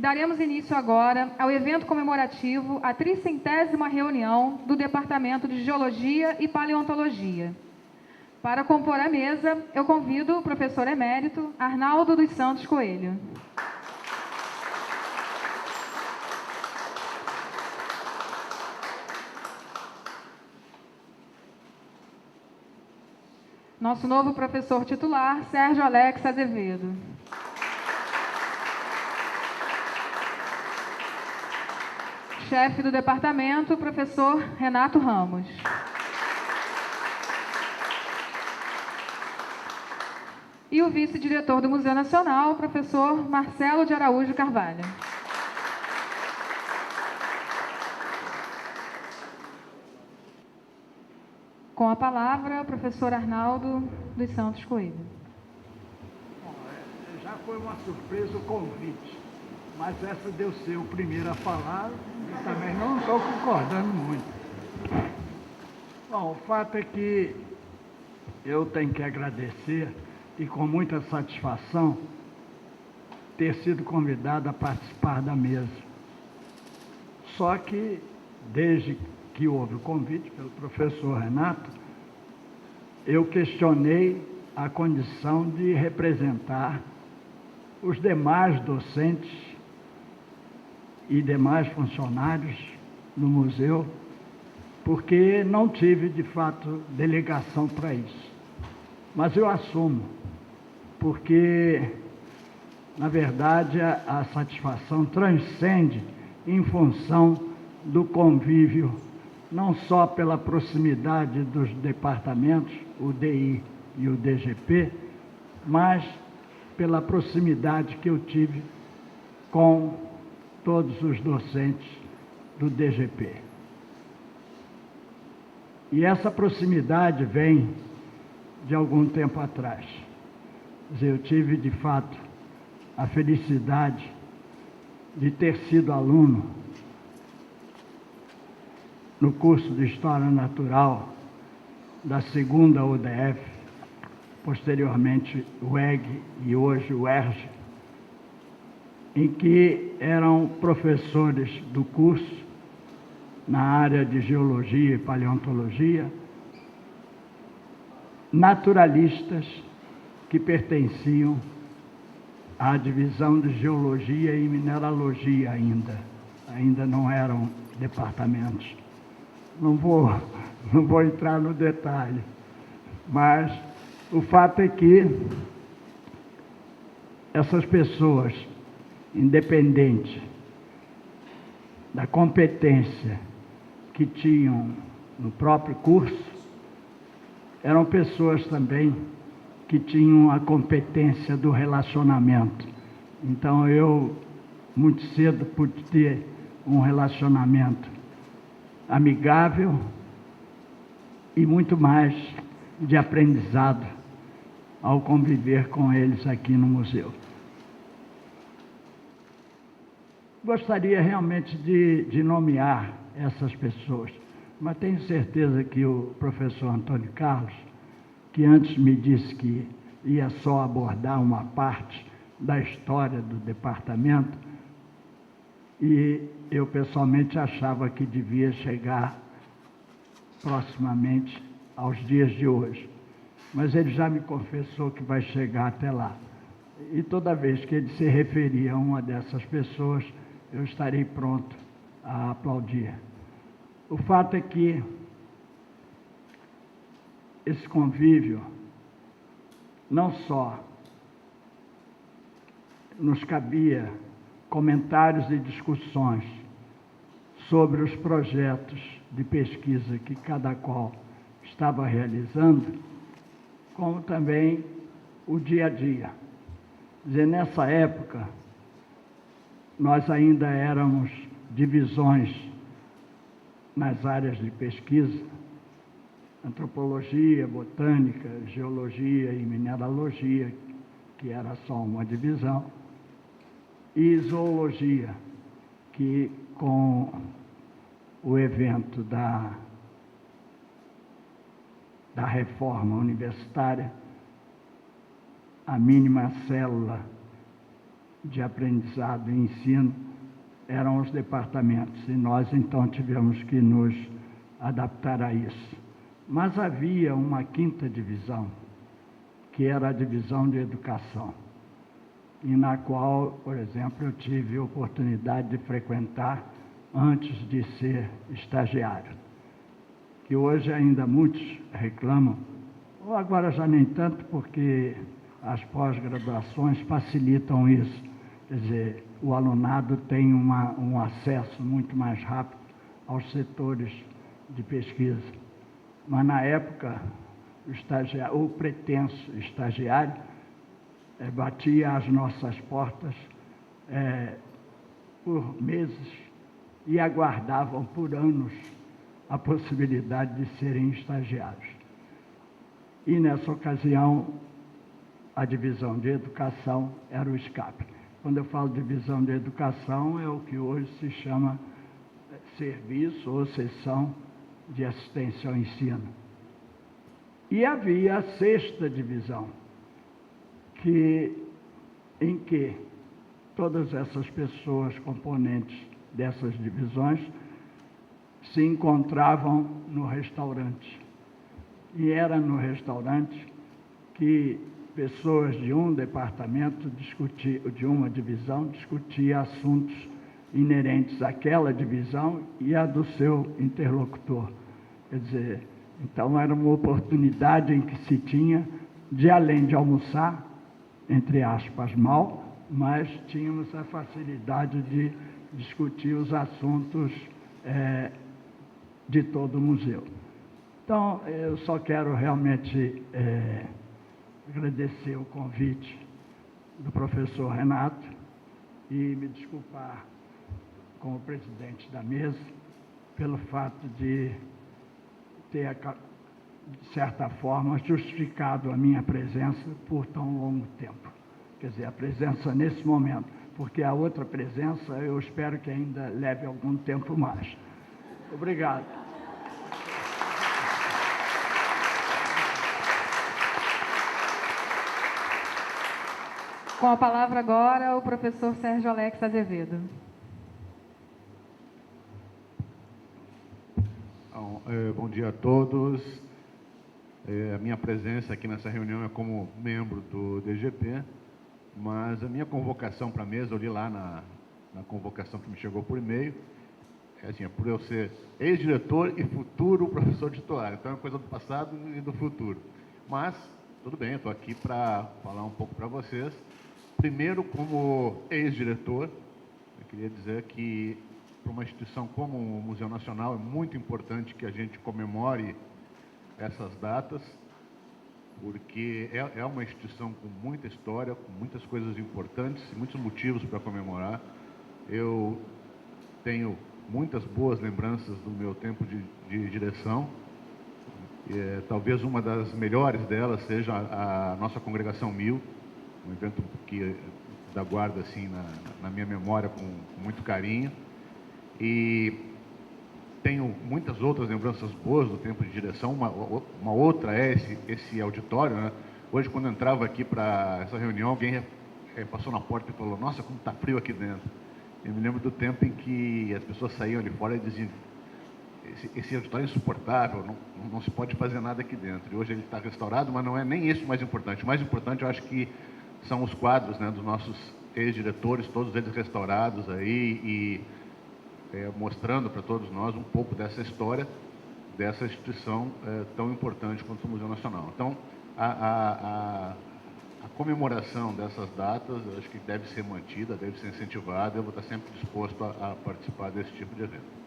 e daremos início agora ao evento comemorativo, a 300ª reunião do Departamento de Geologia e Paleontologia. Para compor a mesa, eu convido o professor emérito Arnaldo dos Santos Coelho. Nosso novo professor titular, Sérgio Alex Azevedo. Chefe do departamento, professor Renato Ramos. E o vice-diretor do Museu Nacional, professor Marcelo de Araújo Carvalho. Com a palavra, o professor Arnaldo dos Santos Coelho. Bom, já foi uma surpresa o convite, mas essa deu ser o primeiro a falar e também não estou concordando muito. Bom, o fato é que eu tenho que agradecer e com muita satisfação ter sido convidado a participar da mesa. Só que, desde que houve o convite pelo professor Renato, eu questionei a condição de representar os demais docentes e demais funcionários no museu, porque não tive, de fato, delegação para isso. Mas eu assumo, porque, na verdade, a satisfação transcende em função do convívio, não só pela proximidade dos departamentos, o DI e o DGP, mas pela proximidade que eu tive com todos os docentes do DGP. E essa proximidade vem de algum tempo atrás. Quer dizer, eu tive, de fato, a felicidade de ter sido aluno no curso de História Natural da segunda UDF, posteriormente o EG e hoje o ERJ, em que eram professores do curso na área de Geologia e Paleontologia, naturalistas que pertenciam à divisão de Geologia e Mineralogia ainda não eram departamentos. Não vou entrar no detalhe, mas o fato é que essas pessoas, independente da competência que tinham no próprio curso, eram pessoas também que tinham a competência do relacionamento. Então eu, muito cedo, pude ter um relacionamento amigável e muito mais de aprendizado ao conviver com eles aqui no museu. Gostaria realmente de nomear essas pessoas, mas tenho certeza que o professor Antônio Carlos, que antes me disse que ia só abordar uma parte da história do departamento, e eu pessoalmente achava que devia chegar proximamente aos dias de hoje. Mas ele já me confessou que vai chegar até lá. E toda vez que ele se referia a uma dessas pessoas, eu estarei pronto a aplaudir. O fato é que esse convívio não só nos cabia comentários e discussões sobre os projetos de pesquisa que cada qual estava realizando, como também o dia a dia. Quer dizer, nessa época, nós ainda éramos divisões nas áreas de pesquisa, antropologia, botânica, geologia e mineralogia, que era só uma divisão, e zoologia, que com o evento da reforma universitária, a mínima célula de aprendizado e ensino eram os departamentos, e nós então tivemos que nos adaptar a isso. Mas havia uma quinta divisão, que era a divisão de educação, e na qual, por exemplo, eu tive a oportunidade de frequentar antes de ser estagiário, que hoje ainda muitos reclamam, ou agora já nem tanto, porque as pós-graduações facilitam isso. Quer dizer, o alunado tem um acesso muito mais rápido aos setores de pesquisa. Mas, na época, o pretenso estagiário batia às nossas portas por meses e aguardavam por anos a possibilidade de serem estagiários. E, nessa ocasião, a divisão de educação era o escape. Quando eu falo divisão de educação, é o que hoje se chama serviço ou seção de assistência ao ensino. E havia a sexta divisão, em que todas essas pessoas componentes dessas divisões se encontravam no restaurante. E era no restaurante que pessoas de um departamento de uma divisão discutiam assuntos inerentes àquela divisão e à do seu interlocutor. Quer dizer, então era uma oportunidade em que se tinha de, além de almoçar, entre aspas, mal, mas tínhamos a facilidade de discutir os assuntos de todo o museu. Então, eu só quero realmente agradecer o convite do professor Renato e me desculpar com o presidente da mesa pelo fato de ter, de certa forma, justificado a minha presença por tão longo tempo. Quer dizer, a presença nesse momento, porque a outra presença eu espero que ainda leve algum tempo mais. Obrigado. Com a palavra agora o professor Sérgio Alex Azevedo. Bom dia a todos. A minha presença aqui nessa reunião é como membro do DGP, mas a minha convocação para a mesa, eu li lá na convocação que me chegou por e-mail, é por eu ser ex-diretor e futuro professor titular. Então é coisa do passado e do futuro. Mas, tudo bem, eu estou aqui para falar um pouco para vocês. Primeiro, como ex-diretor, eu queria dizer que para uma instituição como o Museu Nacional é muito importante que a gente comemore essas datas, porque é uma instituição com muita história, com muitas coisas importantes e muitos motivos para comemorar. Eu tenho muitas boas lembranças do meu tempo de direção. Talvez uma das melhores delas seja a nossa Congregação 1000, um evento que da guarda assim na minha memória com muito carinho. E tenho muitas outras lembranças boas do tempo de direção. Uma outra é esse auditório, né? Hoje, quando eu entrava aqui para essa reunião, alguém passou na porta e falou: nossa, como está frio aqui dentro. Eu me lembro do tempo em que as pessoas saíam ali fora e diziam: esse auditório é insuportável, não se pode fazer nada aqui dentro. E hoje ele está restaurado, mas não é nem isso o mais importante. O mais importante, eu acho que são os quadros, né, dos nossos ex-diretores, todos eles restaurados aí e mostrando para todos nós um pouco dessa história, dessa instituição tão importante quanto o Museu Nacional. Então, a comemoração dessas datas, eu acho que deve ser mantida, deve ser incentivada, eu vou estar sempre disposto a participar desse tipo de evento.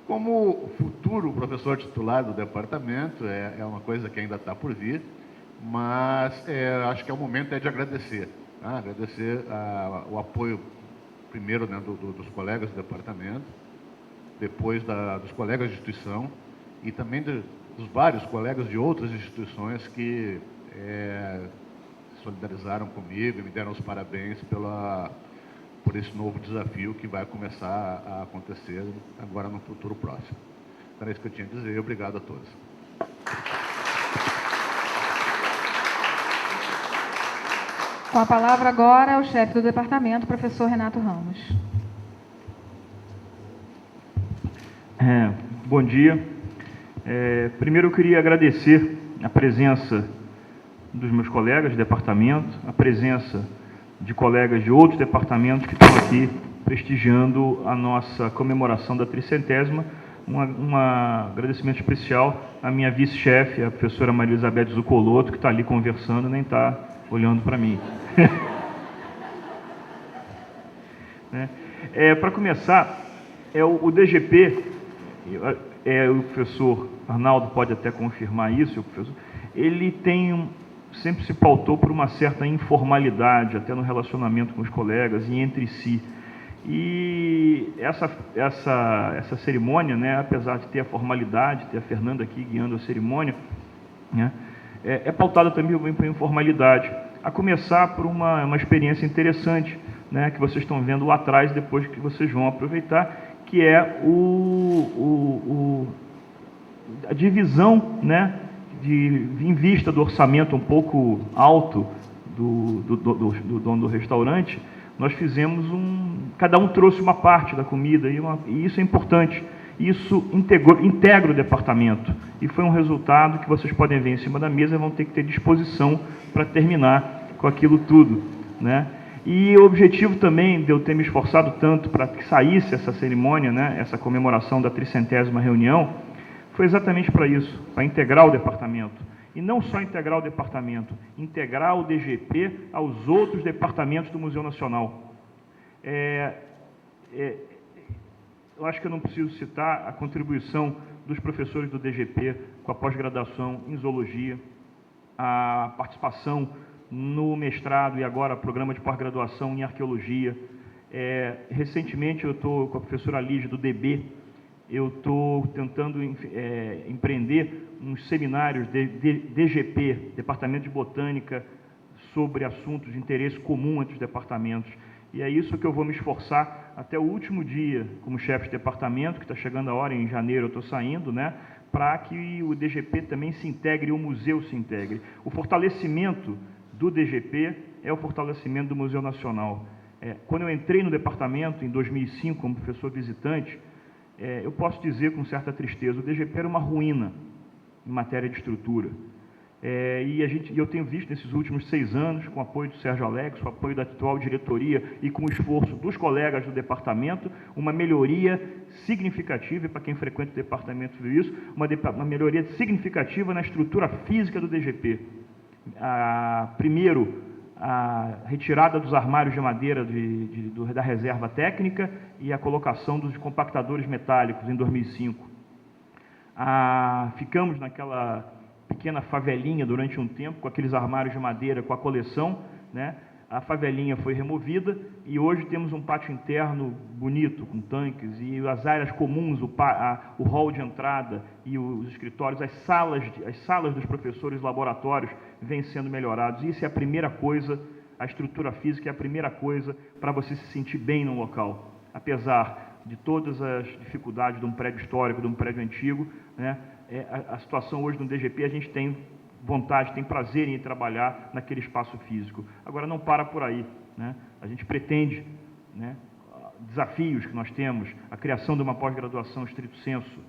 Como futuro professor titular do departamento, é uma coisa que ainda está por vir, mas acho que é o momento de agradecer. Agradecer o apoio, primeiro, né, dos colegas do departamento, depois dos colegas de instituição e também dos vários colegas de outras instituições que se solidarizaram comigo e me deram os parabéns por esse novo desafio que vai começar a acontecer agora no futuro próximo. Era isso que eu tinha a dizer. Obrigado a todos. Com a palavra agora o chefe do departamento, professor Renato Ramos. Bom dia. Primeiro eu queria agradecer a presença dos meus colegas de departamento, a presença de colegas de outros departamentos que estão aqui prestigiando a nossa comemoração da 300ª. Um agradecimento especial à minha vice-chefe, a professora Maria Elizabeth Zucoloto, que está ali conversando e nem está olhando para mim. Para começar, o DGP, o professor Arnaldo pode até confirmar isso, ele sempre se pautou por uma certa informalidade, até no relacionamento com os colegas e entre si. E essa cerimônia, né, apesar de ter a formalidade, ter a Fernanda aqui guiando a cerimônia, né, é pautada também por informalidade, a começar por uma experiência interessante, né, que vocês estão vendo lá atrás, depois que vocês vão aproveitar, que é a divisão, né, em vista do orçamento um pouco alto do dono do restaurante. Nós fizemos cada um trouxe uma parte da comida, e isso é importante. Isso integra o departamento, e foi um resultado que vocês podem ver em cima da mesa, vão ter que ter disposição para terminar com aquilo tudo, né? E o objetivo também de eu ter me esforçado tanto para que saísse essa cerimônia, né, essa comemoração da 300ª reunião, foi exatamente para isso, para integrar o departamento. E não só integrar o departamento, integrar o DGP aos outros departamentos do Museu Nacional. Eu acho que eu não preciso citar a contribuição dos professores do DGP com a pós-graduação em Zoologia, a participação no mestrado e agora programa de pós-graduação em Arqueologia. Recentemente eu estou com a professora Lígia do DB, eu estou tentando empreender uns seminários de DGP, Departamento de Botânica, sobre assuntos de interesse comum entre os departamentos. E é isso que eu vou me esforçar até o último dia como chefe de departamento, que está chegando a hora, em janeiro eu estou saindo, né, para que o DGP também se integre e o museu se integre. O fortalecimento do DGP é o fortalecimento do Museu Nacional. Quando eu entrei no departamento, em 2005, como professor visitante, eu posso dizer com certa tristeza, o DGP era uma ruína em matéria de estrutura. E eu tenho visto nesses últimos 6 anos, com o apoio do Sérgio Alex, com o apoio da atual diretoria e com o esforço dos colegas do departamento, uma melhoria significativa, e para quem frequenta o departamento viu isso, uma melhoria significativa na estrutura física do DGP. Primeiro, a retirada dos armários de madeira da reserva técnica e a colocação dos compactadores metálicos em 2005. Ficamos naquela pequena favelinha durante um tempo, com aqueles armários de madeira, com a coleção, né? A favelinha foi removida e hoje temos um pátio interno bonito, com tanques, e as áreas comuns, o hall de entrada e os escritórios, as salas dos professores, laboratórios, vêm sendo melhorados. Isso é a primeira coisa, a estrutura física é a primeira coisa para você se sentir bem no local. Apesar de todas as dificuldades de um prédio histórico, de um prédio antigo, né? A situação hoje no DGP, a gente tem vontade, tem prazer em trabalhar naquele espaço físico. Agora, não para por aí, né? A gente pretende, né, desafios que nós temos, a criação de uma pós-graduação estrito sensu,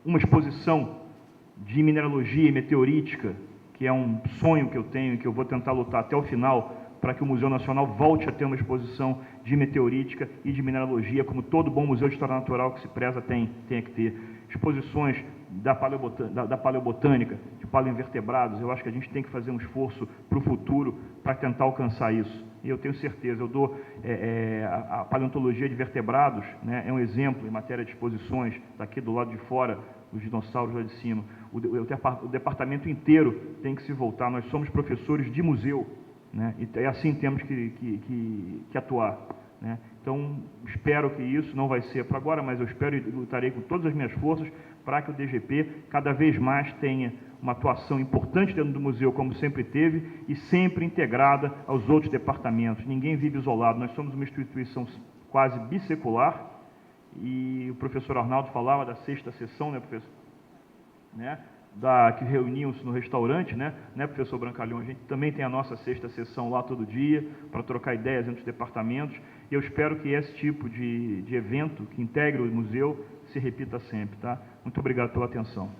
uma exposição de mineralogia e meteorítica, que é um sonho que eu tenho, que eu vou tentar lutar até o final, para que o Museu Nacional volte a ter uma exposição de meteorítica e de mineralogia, como todo bom museu de história natural que se preza tem que ter. Exposições da paleobotânica, de paleoinvertebrados. Eu acho que a gente tem que fazer um esforço para o futuro para tentar alcançar isso. E eu tenho certeza, a paleontologia de vertebrados, né, é um exemplo em matéria de exposições, daqui do lado de fora, os dinossauros lá de cima. O departamento inteiro tem que se voltar. Nós somos professores de museu, né, e assim temos que atuar, né? Então, espero que isso não vai ser para agora, mas eu espero e lutarei com todas as minhas forças para que o DGP cada vez mais tenha uma atuação importante dentro do museu, como sempre teve, e sempre integrada aos outros departamentos. Ninguém vive isolado, nós somos uma instituição quase bissecular, e o professor Arnaldo falava da 6ª sessão, né, professor? Né? que reuniam-se no restaurante, né, professor Brancalhão? A gente também tem a nossa sexta sessão lá todo dia, para trocar ideias entre os departamentos, e eu espero que esse tipo de evento, que integre o museu, se repita sempre, tá? Muito obrigado pela atenção.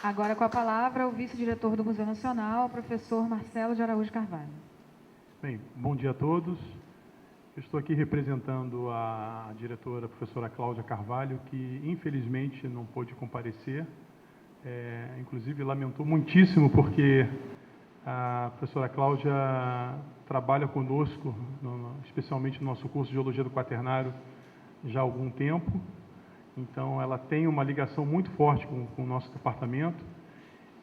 Agora com a palavra o vice-diretor do Museu Nacional, professor Marcelo de Araújo Carvalho. Bem, bom dia a todos. Eu estou aqui representando a diretora, a professora Cláudia Carvalho, que infelizmente não pôde comparecer. Inclusive lamentou muitíssimo porque a professora Cláudia trabalha conosco, especialmente no nosso curso de Geologia do Quaternário, já há algum tempo. Então, ela tem uma ligação muito forte com o nosso departamento.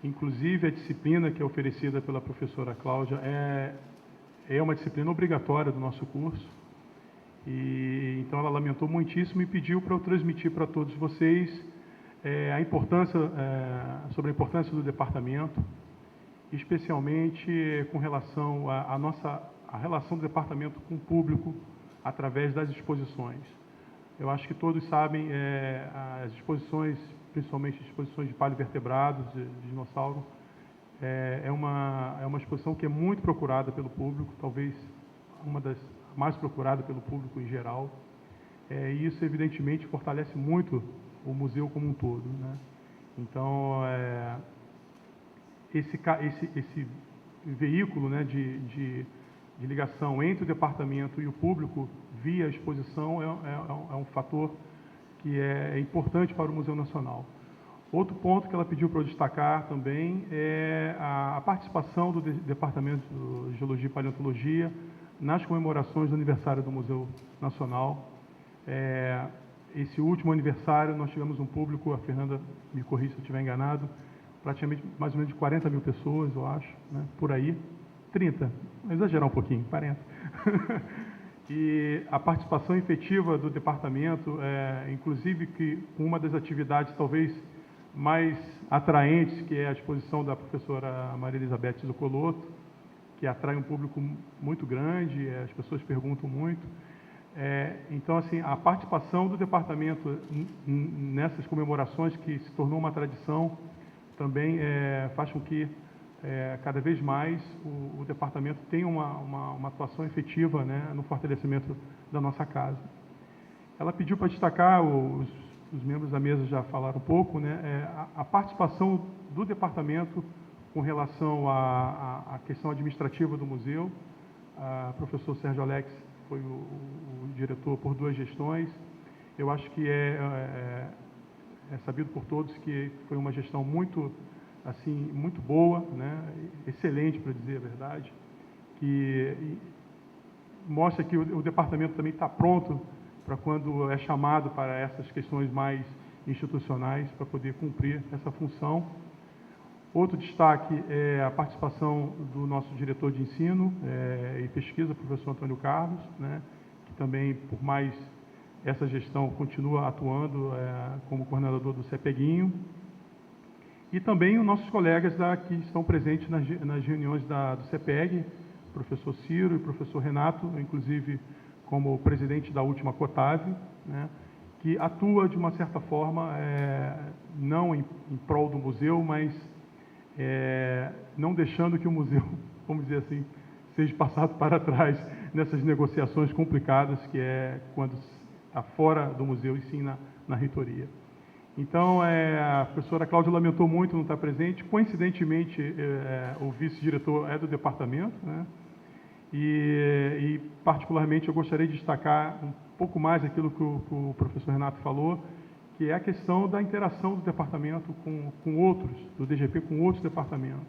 Inclusive, a disciplina que é oferecida pela professora Cláudia é uma disciplina obrigatória do nosso curso. E então, ela lamentou muitíssimo e pediu para eu transmitir para todos vocês sobre a importância do departamento, especialmente com relação à relação do departamento com o público através das exposições. Eu acho que todos sabem, as exposições, principalmente exposições de paleovertebrados, de dinossauro, é uma exposição que é muito procurada pelo público, talvez uma das mais procuradas pelo público em geral. E isso, evidentemente, fortalece muito o museu como um todo, né? Então, esse veículo, né, de ligação entre o departamento e o público via exposição é um fator que é importante para o Museu Nacional. Outro ponto que ela pediu para eu destacar também é a participação do Departamento de Geologia e Paleontologia nas comemorações do aniversário do Museu Nacional. Esse último aniversário nós tivemos um público, a Fernanda me corrija se eu estiver enganado, praticamente mais ou menos de 40 mil pessoas, eu acho, né, por aí. 30, vou exagerar um pouquinho, 40. E a participação efetiva do departamento, inclusive que uma das atividades talvez mais atraentes, que é a exposição da professora Maria Elizabeth Zucoloto, que atrai um público muito grande, as pessoas perguntam muito. Então, assim, a participação do departamento nessas comemorações, que se tornou uma tradição, também faz com que cada vez mais o departamento tenha uma atuação efetiva, né, no fortalecimento da nossa casa. Ela pediu para destacar, os membros da mesa já falaram um pouco, né, a participação do departamento com relação à questão administrativa do museu. O professor Sérgio Alex foi o diretor por 2 gestões. Eu acho que é sabido por todos que foi uma gestão muito boa, né, excelente, para dizer a verdade, que mostra que o departamento também está pronto para quando é chamado para essas questões mais institucionais, para poder cumprir essa função. Outro destaque é a participação do nosso diretor de ensino e pesquisa, o professor Antônio Carlos, né, que também, por mais essa gestão, continua atuando como coordenador do CEPEGuinho. E também os nossos colegas que estão presentes nas reuniões do CEPEG, o professor Ciro e o professor Renato, inclusive como presidente da última COTAV, né, que atua de uma certa forma, não em prol do museu, mas não deixando que o museu, vamos dizer assim, seja passado para trás nessas negociações complicadas, que é quando está fora do museu e sim na reitoria. Então, a professora Cláudia lamentou muito não estar presente. Coincidentemente, o vice-diretor é do departamento, né? E, particularmente, eu gostaria de destacar um pouco mais aquilo que o professor Renato falou, que é a questão da interação do departamento com outros, do DGP com outros departamentos.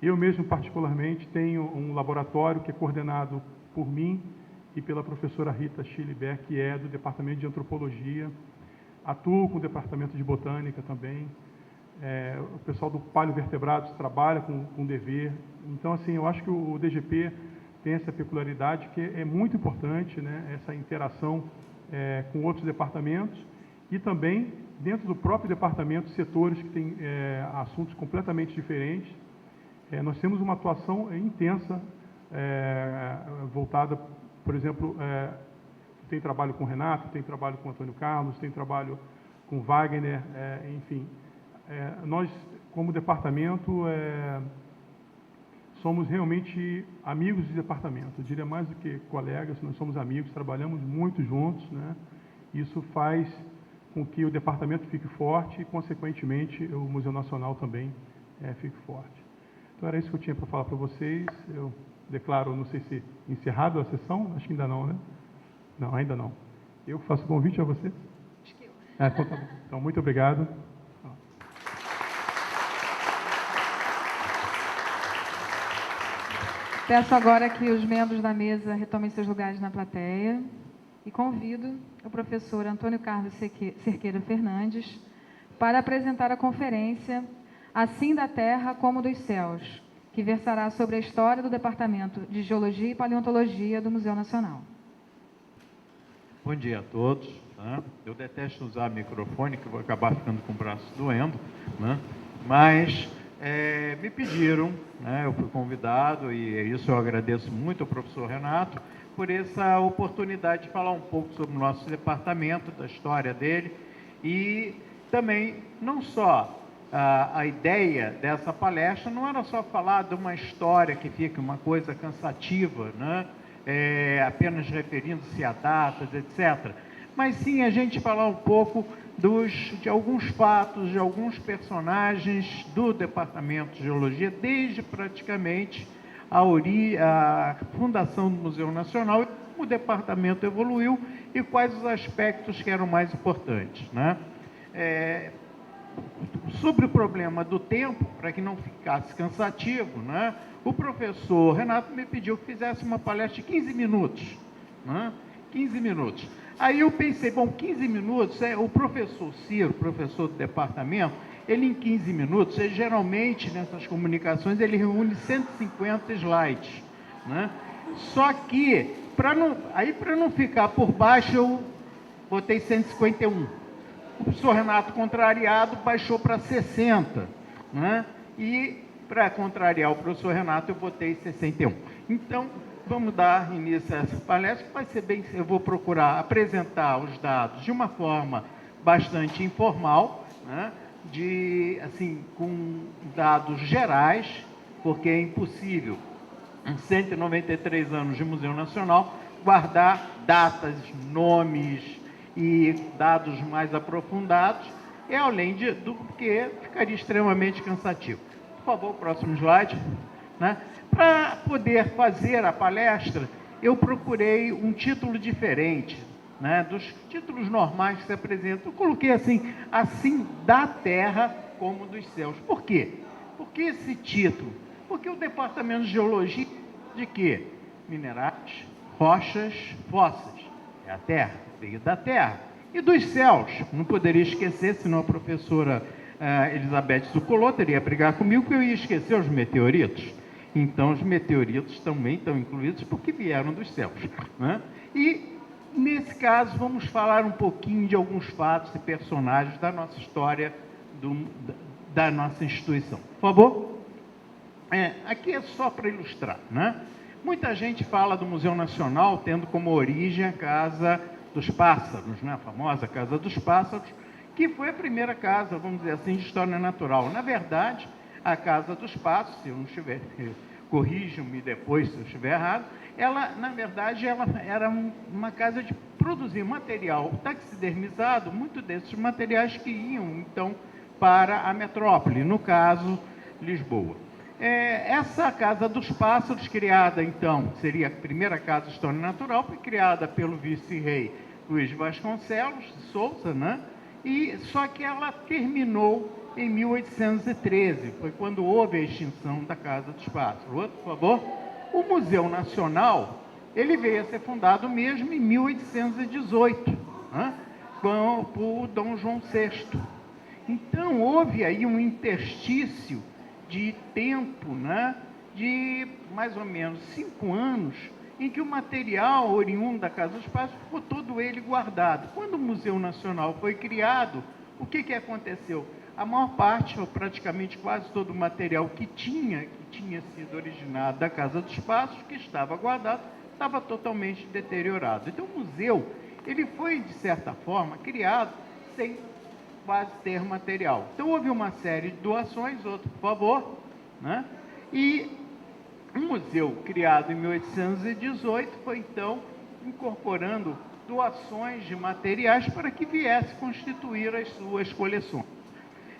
Eu mesmo, particularmente, tenho um laboratório que é coordenado por mim e pela professora Rita Schilleberg, que é do Departamento de Antropologia. Atuo com o Departamento de Botânica também. O pessoal do Paleovertebrados trabalha com dever. Então, assim, eu acho que o DGP tem essa peculiaridade que é muito importante, né, essa interação com outros departamentos e também, dentro do próprio departamento, setores que têm assuntos completamente diferentes. Nós temos uma atuação intensa, voltada, por exemplo, tem trabalho com o Renato, tem trabalho com o Antônio Carlos, tem trabalho com o Wagner, enfim. Nós, como departamento, somos realmente amigos de departamento. Eu diria mais do que colegas, nós somos amigos, trabalhamos muito juntos, né? Isso faz com que o departamento fique forte e, consequentemente, o Museu Nacional também fique forte. Então, era isso que eu tinha para falar para vocês. Eu declaro, não sei se encerrado a sessão, acho que ainda não, né? Não, ainda não. Eu faço o convite a vocês? Acho que eu. Então, tá bom. Então, muito obrigado. Peço agora que os membros da mesa retomem seus lugares na plateia e convido o professor Antônio Carlos Cerqueira Fernandes para apresentar a conferência Assim da Terra como dos Céus, que versará sobre a história do Departamento de Geologia e Paleontologia do Museu Nacional. Bom dia a todos. Né? Eu detesto usar microfone, que eu vou acabar ficando com o braço doendo, né? Mas me pediram, né? Eu fui convidado, e isso eu agradeço muito ao professor Renato, por essa oportunidade de falar um pouco sobre o nosso departamento, da história dele, e também, não só a ideia dessa palestra, não era só falar de uma história que fica uma coisa cansativa, né? Apenas referindo-se a datas, etc. Mas sim a gente falar um pouco de alguns fatos, de alguns personagens do Departamento de Geologia, desde praticamente a fundação do Museu Nacional, como o departamento evoluiu e quais os aspectos que eram mais importantes, né? Sobre o problema do tempo, para que não ficasse cansativo, né? O professor Renato me pediu que fizesse uma palestra de 15 minutos, né? 15 minutos. Aí eu pensei, bom, 15 minutos, o professor Ciro, professor do departamento, ele em 15 minutos, geralmente nessas comunicações, ele reúne 150 slides, né? Só que, para não ficar por baixo, eu botei 151. O professor Renato, contrariado, baixou para 60, né? E, para contrariar o professor Renato, eu botei 61. Então, vamos dar início a essa palestra, que vai ser bem... Eu vou procurar apresentar os dados de uma forma bastante informal, né? Assim, com dados gerais, porque é impossível, em 193 anos de Museu Nacional, guardar datas, nomes e dados mais aprofundados, além do que ficaria extremamente cansativo. Por favor, próximo slide, né? Para poder fazer a palestra, eu procurei um título diferente, né, dos títulos normais que se apresentam. Eu coloquei assim da Terra como dos Céus. Por quê? Por que esse título? Porque o Departamento de Geologia de quê? Minerais, rochas, fósseis. É a Terra, veio da Terra. E dos céus, não poderia esquecer, senão a professora Elizabeth Zucolot teria brigar comigo, que eu ia esquecer os meteoritos. Então, os meteoritos também estão incluídos porque vieram dos céus, né? E, nesse caso, vamos falar um pouquinho de alguns fatos e personagens da nossa história, da nossa instituição. Por favor? Aqui é só para ilustrar, né? Muita gente fala do Museu Nacional tendo como origem a Casa dos Pássaros, né? A famosa Casa dos Pássaros, que foi a primeira casa, vamos dizer assim, de história natural. Na verdade, a Casa dos Pássaros, se eu não estiver, corrijam-me depois se eu estiver errado, na verdade, ela era uma casa de produzir material taxidermizado, muito desses materiais que iam, então, para a metrópole, no caso, Lisboa. Essa Casa dos Pássaros, criada, então, seria a primeira casa de história natural, foi criada pelo vice-rei Luís Vasconcelos de Souza, né? Só que ela terminou em 1813, foi quando houve a extinção da Casa dos Pássaros. Outro, por favor. O Museu Nacional, ele veio a ser fundado mesmo em 1818, né? Por Dom João VI. Então, houve aí um interstício de tempo, né? De mais ou menos 5 anos, em que o material oriundo da Casa dos Pássaros ficou todo ele guardado. Quando o Museu Nacional foi criado, o que aconteceu? A maior parte, ou praticamente quase todo o material que tinha sido originado da Casa dos Pássaros, que estava guardado, estava totalmente deteriorado. Então, o museu, ele foi, de certa forma, criado sem quase ter material. Então, houve uma série de doações, outro, por favor, né? E o museu, criado em 1818, foi, então, incorporando doações de materiais para que viesse constituir as suas coleções.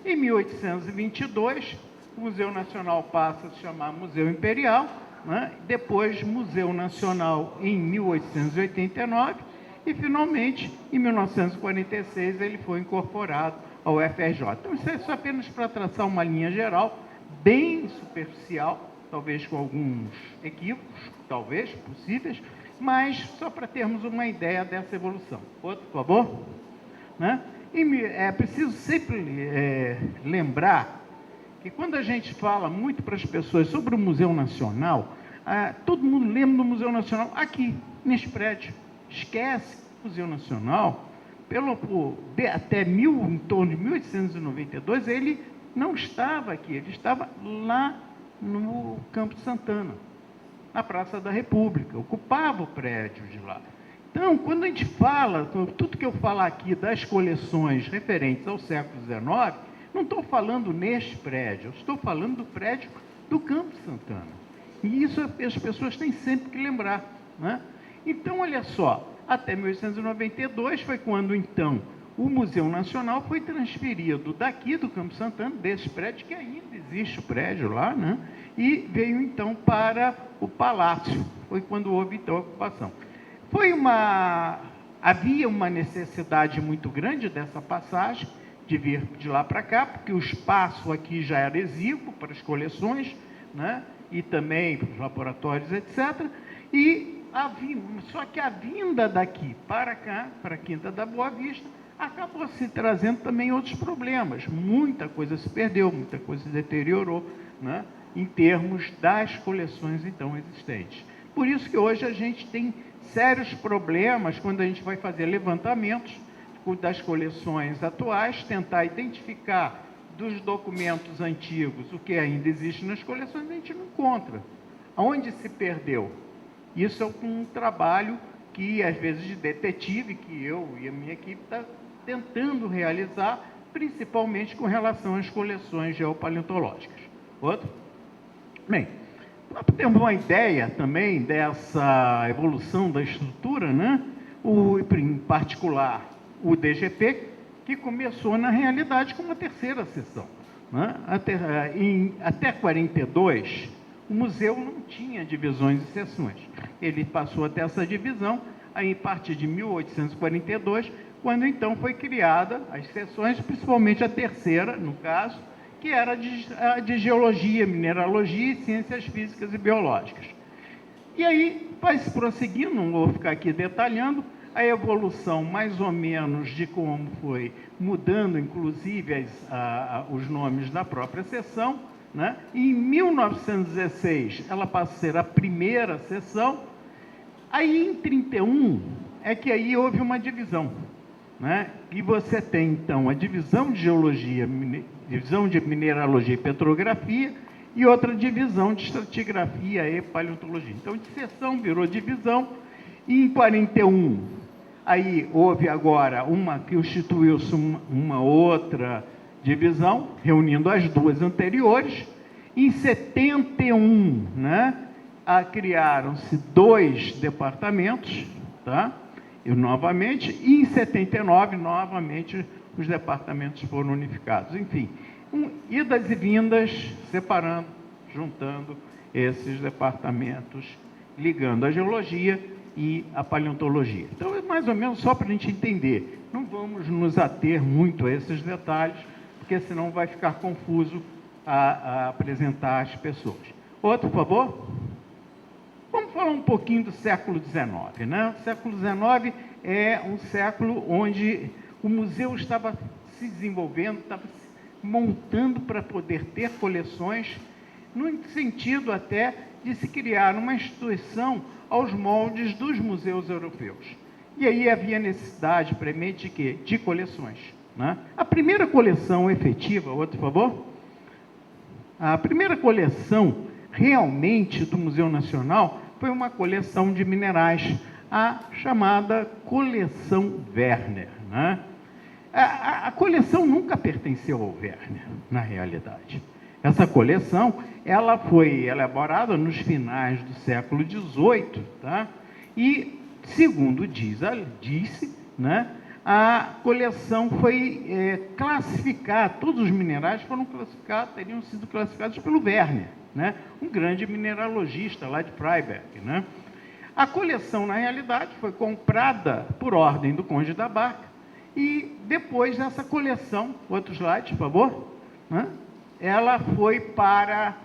Em 1822, o Museu Nacional passa a se chamar Museu Imperial, né? Depois Museu Nacional em 1889 e, finalmente, em 1946, ele foi incorporado ao FRJ. Então, isso é só apenas para traçar uma linha geral, bem superficial, talvez com alguns equívocos, talvez, possíveis, mas só para termos uma ideia dessa evolução. Outro, por favor? Né? E é preciso sempre lembrar que quando a gente fala muito para as pessoas sobre o Museu Nacional, todo mundo lembra do Museu Nacional aqui, neste prédio. Esquece que o Museu Nacional, até em torno de 1892, ele não estava aqui, ele estava lá no Campo de Santana, na Praça da República, ocupava o prédio de lá. Então, quando a gente fala, tudo que eu falar aqui das coleções referentes ao século XIX, não estou falando neste prédio, eu estou falando do prédio do Campo de Santana. E isso as pessoas têm sempre que lembrar, né? Então, olha só, até 1892 foi quando, então, o Museu Nacional foi transferido daqui do Campo Santana, desse prédio, que ainda existe o prédio lá, né? E veio, então, para o Palácio. Foi quando houve, então, a ocupação. Havia uma necessidade muito grande dessa passagem, de vir de lá para cá, porque o espaço aqui já era exíguo para as coleções, né? E também para os laboratórios, etc. Só que a vinda daqui para cá, para a Quinta da Boa Vista, acabou se trazendo também outros problemas. Muita coisa se perdeu, muita coisa se deteriorou, né? Em termos das coleções, então, existentes. Por isso que hoje a gente tem sérios problemas quando a gente vai fazer levantamentos das coleções atuais, tentar identificar dos documentos antigos o que ainda existe nas coleções, a gente não encontra. Aonde se perdeu? Isso é um trabalho que, às vezes, de detetive, que eu e a minha equipe está tentando realizar, principalmente com relação às coleções geopaleontológicas. Outro? Bem, para termos uma ideia também dessa evolução da estrutura, né? Em particular, o DGP, que começou, na realidade, com uma terceira seção, né? Até 42, o museu não tinha divisões e seções. Ele passou a ter essa divisão aí, a partir de 1842, quando, então, foi criada as seções, principalmente a terceira, no caso, que era a de geologia, mineralogia e ciências físicas e biológicas. E aí, vai se prosseguindo, não vou ficar aqui detalhando, a evolução mais ou menos de como foi mudando, inclusive, os nomes da própria seção, né? Em 1916, ela passa a ser a primeira seção. Aí, em 31, é que aí houve uma divisão, né? E você tem, então, a divisão de geologia, divisão de mineralogia e petrografia, e outra divisão de estratigrafia e paleontologia. Então, de seção virou divisão, e em 41, aí houve agora que instituiu-se uma outra divisão, reunindo as duas anteriores. Em 71, né, criaram-se 2 departamentos, tá? E novamente, e em 79, novamente, os departamentos foram unificados. Enfim, idas e vindas, separando, juntando esses departamentos, ligando a geologia e a paleontologia. Então, é mais ou menos só para a gente entender. Não vamos nos ater muito a esses detalhes, porque senão vai ficar confuso a apresentar às pessoas. Outro, por favor? Vamos falar um pouquinho do século XIX, né? O século XIX é um século onde o museu estava se desenvolvendo, estava se montando para poder ter coleções, no sentido até de se criar uma instituição aos moldes dos museus europeus. E aí havia necessidade premente de quê? De coleções, né? A primeira coleção efetiva, outro, por favor? A primeira coleção realmente do Museu Nacional foi uma coleção de minerais, a chamada coleção Werner, né? A coleção nunca pertenceu ao Werner, na realidade. Essa coleção, ela foi elaborada nos finais do século XVIII, tá? E, segundo disse, né, a coleção foi classificada, todos os minerais foram classificados, teriam sido classificados pelo Werner, né, um grande mineralogista lá de Freiberg, né? A coleção, na realidade, foi comprada por ordem do Conde da Barca, e depois essa coleção, outro slide, por favor, né, ela foi para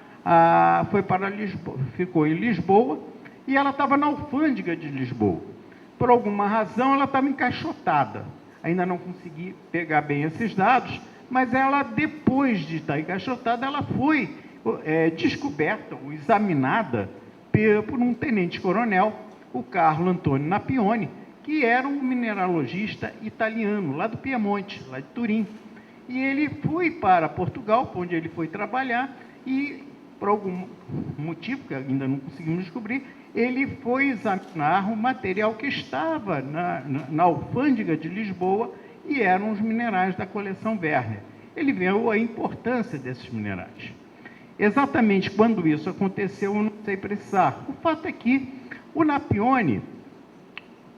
Lisboa, ficou em Lisboa, e ela estava na alfândega de Lisboa. Por alguma razão, ela estava encaixotada. Ainda não consegui pegar bem esses dados, mas ela, depois de estar encaixotada, ela foi descoberta ou examinada por um tenente-coronel, o Carlo Antonio Napione, que era um mineralogista italiano, lá do Piemonte, lá de Turim. E ele foi para Portugal, onde ele foi trabalhar, e, por algum motivo, que ainda não conseguimos descobrir, ele foi examinar o material que estava na alfândega de Lisboa, e eram os minerais da coleção Werner. Ele viu a importância desses minerais. Exatamente quando isso aconteceu, eu não sei precisar. O fato é que o Napione,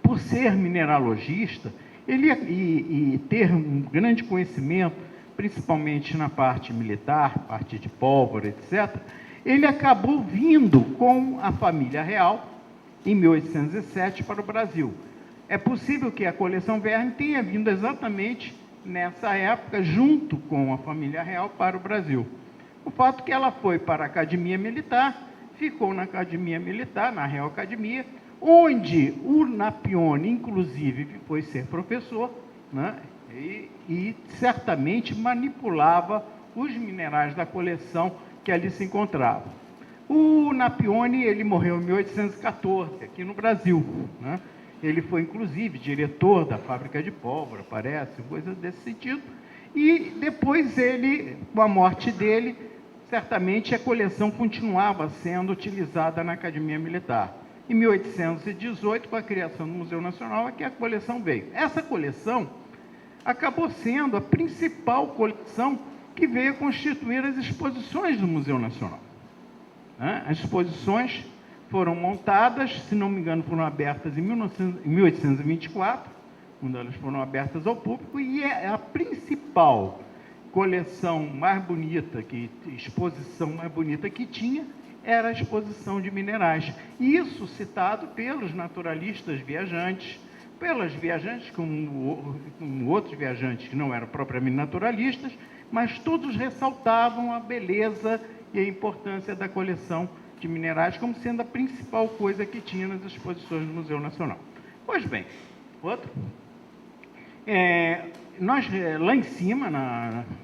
por ser mineralogista, e ter um grande conhecimento, principalmente na parte militar, parte de pólvora, etc., ele acabou vindo com a família real, em 1807, para o Brasil. É possível que a coleção Werner tenha vindo exatamente nessa época, junto com a família real, para o Brasil. O fato é que ela foi para a Academia Militar, ficou na Academia Militar, na Real Academia, onde o Napione, inclusive, foi ser professor, né, e certamente manipulava os minerais da coleção que ali se encontravam. O Napione, ele morreu em 1814, aqui no Brasil, né? Ele foi, inclusive, diretor da fábrica de pólvora, parece, coisa desse sentido. E depois ele, com a morte dele, certamente a coleção continuava sendo utilizada na Academia Militar. Em 1818, com a criação do Museu Nacional, é que a coleção veio. Essa coleção acabou sendo a principal coleção que veio constituir as exposições do Museu Nacional. As exposições foram montadas, se não me engano, foram abertas em 1824, quando elas foram abertas ao público, e é a principal coleção mais bonita, exposição mais bonita que tinha, era a exposição de minerais. Isso citado pelos naturalistas viajantes, pelas viajantes, como outros viajantes que não eram propriamente naturalistas, mas todos ressaltavam a beleza e a importância da coleção de minerais como sendo a principal coisa que tinha nas exposições do Museu Nacional. Pois bem, outro. Nós, lá em cima,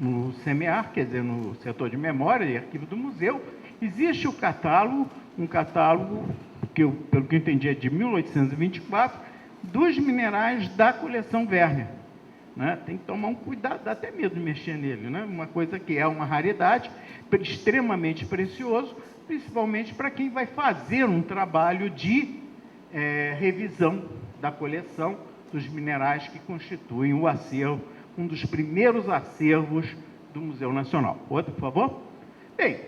no CEMEAR, quer dizer, no setor de memória e arquivo do museu, existe o catálogo, um catálogo, que pelo que eu entendi é de 1824, dos minerais da coleção Werner. Né? Tem que tomar um cuidado, dá até medo de mexer nele, né? Uma coisa que é uma raridade, extremamente precioso, principalmente para quem vai fazer um trabalho de revisão da coleção dos minerais que constituem o acervo, um dos primeiros acervos do Museu Nacional. Outro, por favor? Bem,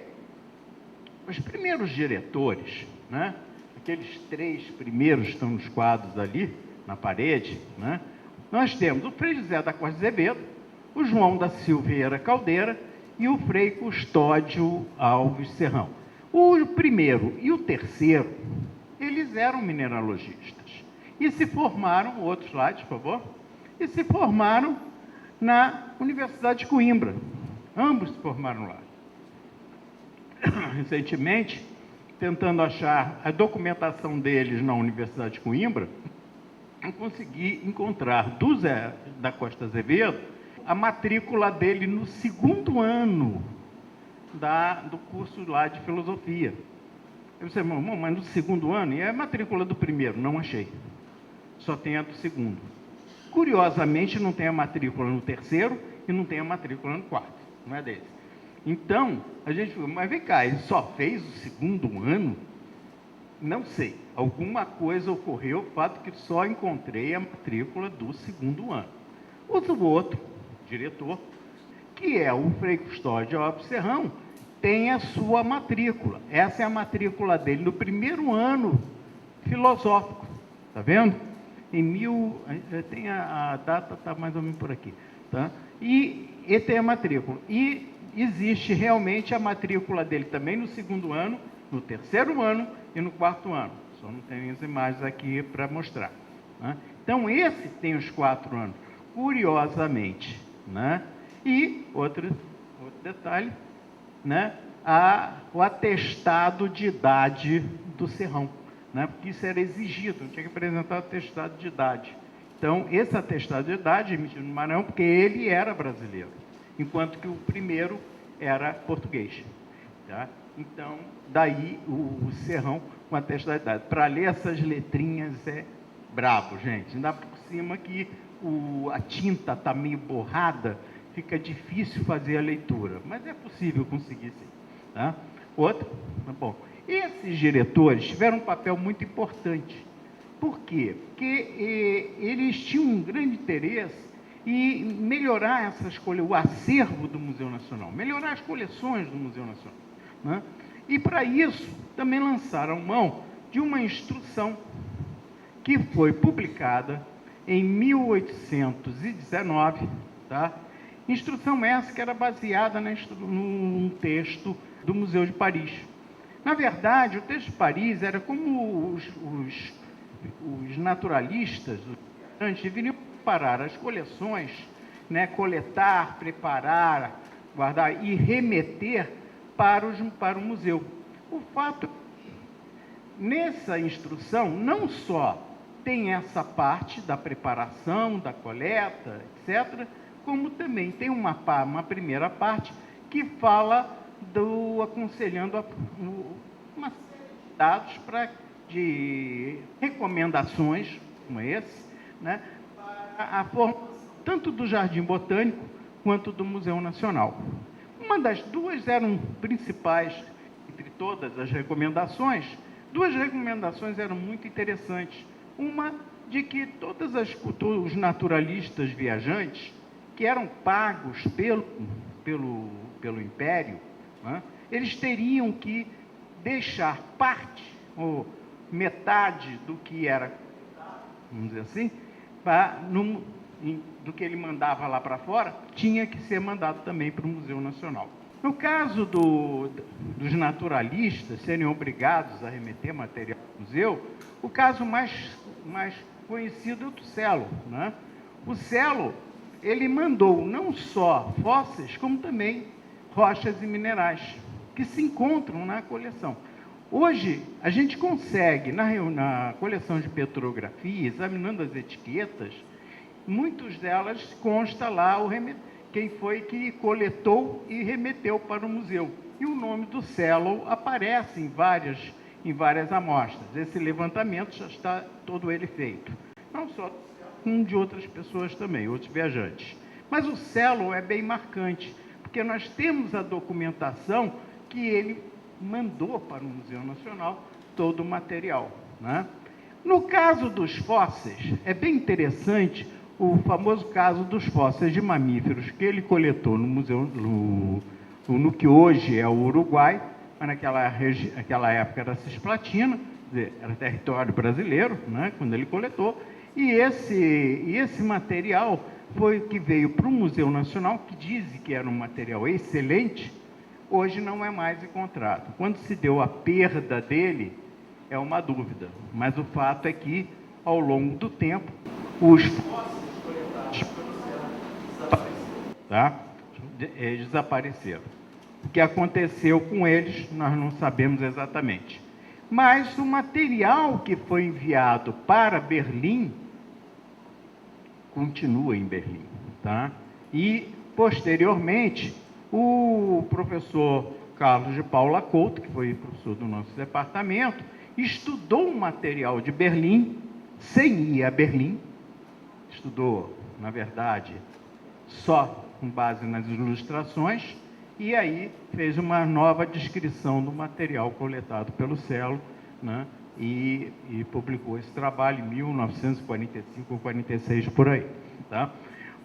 os primeiros diretores, né? Aqueles 3 primeiros estão nos quadros ali, na parede, né? Nós temos o Frei José da Costa Azevedo, o João da Silveira Caldeira e o Frei Custódio Alves Serrão. O primeiro e o terceiro, eles eram mineralogistas. E se formaram, outro slide, por favor, e se formaram na Universidade de Coimbra. Ambos se formaram lá. Recentemente, tentando achar a documentação deles na Universidade de Coimbra, eu consegui encontrar do Zé da Costa Azevedo a matrícula dele no 2º ano do curso lá de filosofia. Eu disse, mas no 2º ano? E a matrícula do primeiro? Não achei. Só tem a do 2º. Curiosamente, não tem a matrícula no 3º e não tem a matrícula no 4º. Não é desse. Então, a gente falou, mas vem cá, ele só fez o 2º ano? Não sei, alguma coisa ocorreu, o fato que só encontrei a matrícula do segundo ano. O outro diretor, que é o Frei Custódio Alves Serrão, tem a sua matrícula. Essa é a matrícula dele no primeiro ano filosófico, tá vendo? Tem a data, está mais ou menos por aqui, tá? E tem a matrícula. E existe realmente a matrícula dele também no segundo ano, no terceiro ano e no quarto ano. Só não tem as imagens aqui para mostrar, né? Então, esse tem os 4 anos, curiosamente, né? E outro detalhe, né? O atestado de idade do Serrão, né? Porque isso era exigido, tinha que apresentar o atestado de idade. Então, esse atestado de idade emitido no Maranhão, porque ele era brasileiro, enquanto que o primeiro era português, tá? Então, daí o Serrão com atestado de idade. Para ler essas letrinhas é brabo, gente. Ainda por cima que a tinta está meio borrada, fica difícil fazer a leitura, mas é possível conseguir sim, tá? Outro, bom, esses diretores tiveram um papel muito importante. Por quê? Porque eles tinham um grande interesse em melhorar o acervo do Museu Nacional, melhorar as coleções do Museu Nacional, né? E para isso também lançaram mão de uma instrução que foi publicada em 1819, tá? Instrução essa que era baseada num texto do Museu de Paris. Na verdade, o texto de Paris era como os naturalistas, antes deveriam preparar as coleções, né, coletar, preparar, guardar e remeter para o museu. O fato, nessa instrução, não só tem essa parte da preparação, da coleta, etc., como também tem uma primeira parte que fala aconselhando uma série de dados de recomendações, como esse, né, para a formação tanto do Jardim Botânico quanto do Museu Nacional. Uma das duas eram principais, entre todas as recomendações, 2 recomendações eram muito interessantes. Uma de que todos os naturalistas viajantes que eram pagos pelo Império, né, eles teriam que deixar parte, ou metade do que era, vamos dizer assim, do que ele mandava lá para fora, tinha que ser mandado também para o Museu Nacional. No caso dos naturalistas serem obrigados a remeter material ao museu, o caso mais conhecido é o do Cello, né? O Cello, ele mandou não só fósseis, como também rochas e minerais, que se encontram na coleção. Hoje, a gente consegue, na coleção de petrografia, examinando as etiquetas, muitas delas consta lá quem foi que coletou e remeteu para o museu. E o nome do Cello aparece em várias amostras. Esse levantamento já está todo ele feito. Não só de outras pessoas também, outros viajantes. Mas o Cello é bem marcante, porque nós temos a documentação que ele mandou para o Museu Nacional todo o material, né? No caso dos fósseis, é bem interessante o famoso caso dos fósseis de mamíferos que ele coletou no museu, no que hoje é o Uruguai, mas naquela época era Cisplatina, era território brasileiro, né, quando ele coletou, e esse material foi que veio para o Museu Nacional, que dizem que era um material excelente, hoje não é mais encontrado. Quando se deu a perda dele, é uma dúvida, mas o fato é que, ao longo do tempo, os fósseis desapareceram. O que aconteceu com eles, nós não sabemos exatamente. Mas o material que foi enviado para Berlim continua em Berlim, tá? E, posteriormente, o professor Carlos de Paula Couto, que foi professor do nosso departamento, estudou o material de Berlim, sem ir a Berlim, estudou, na verdade, só com base nas ilustrações, e aí fez uma nova descrição do material coletado pelo Cello, né, e publicou esse trabalho em 1945 ou 46, por aí. Tá?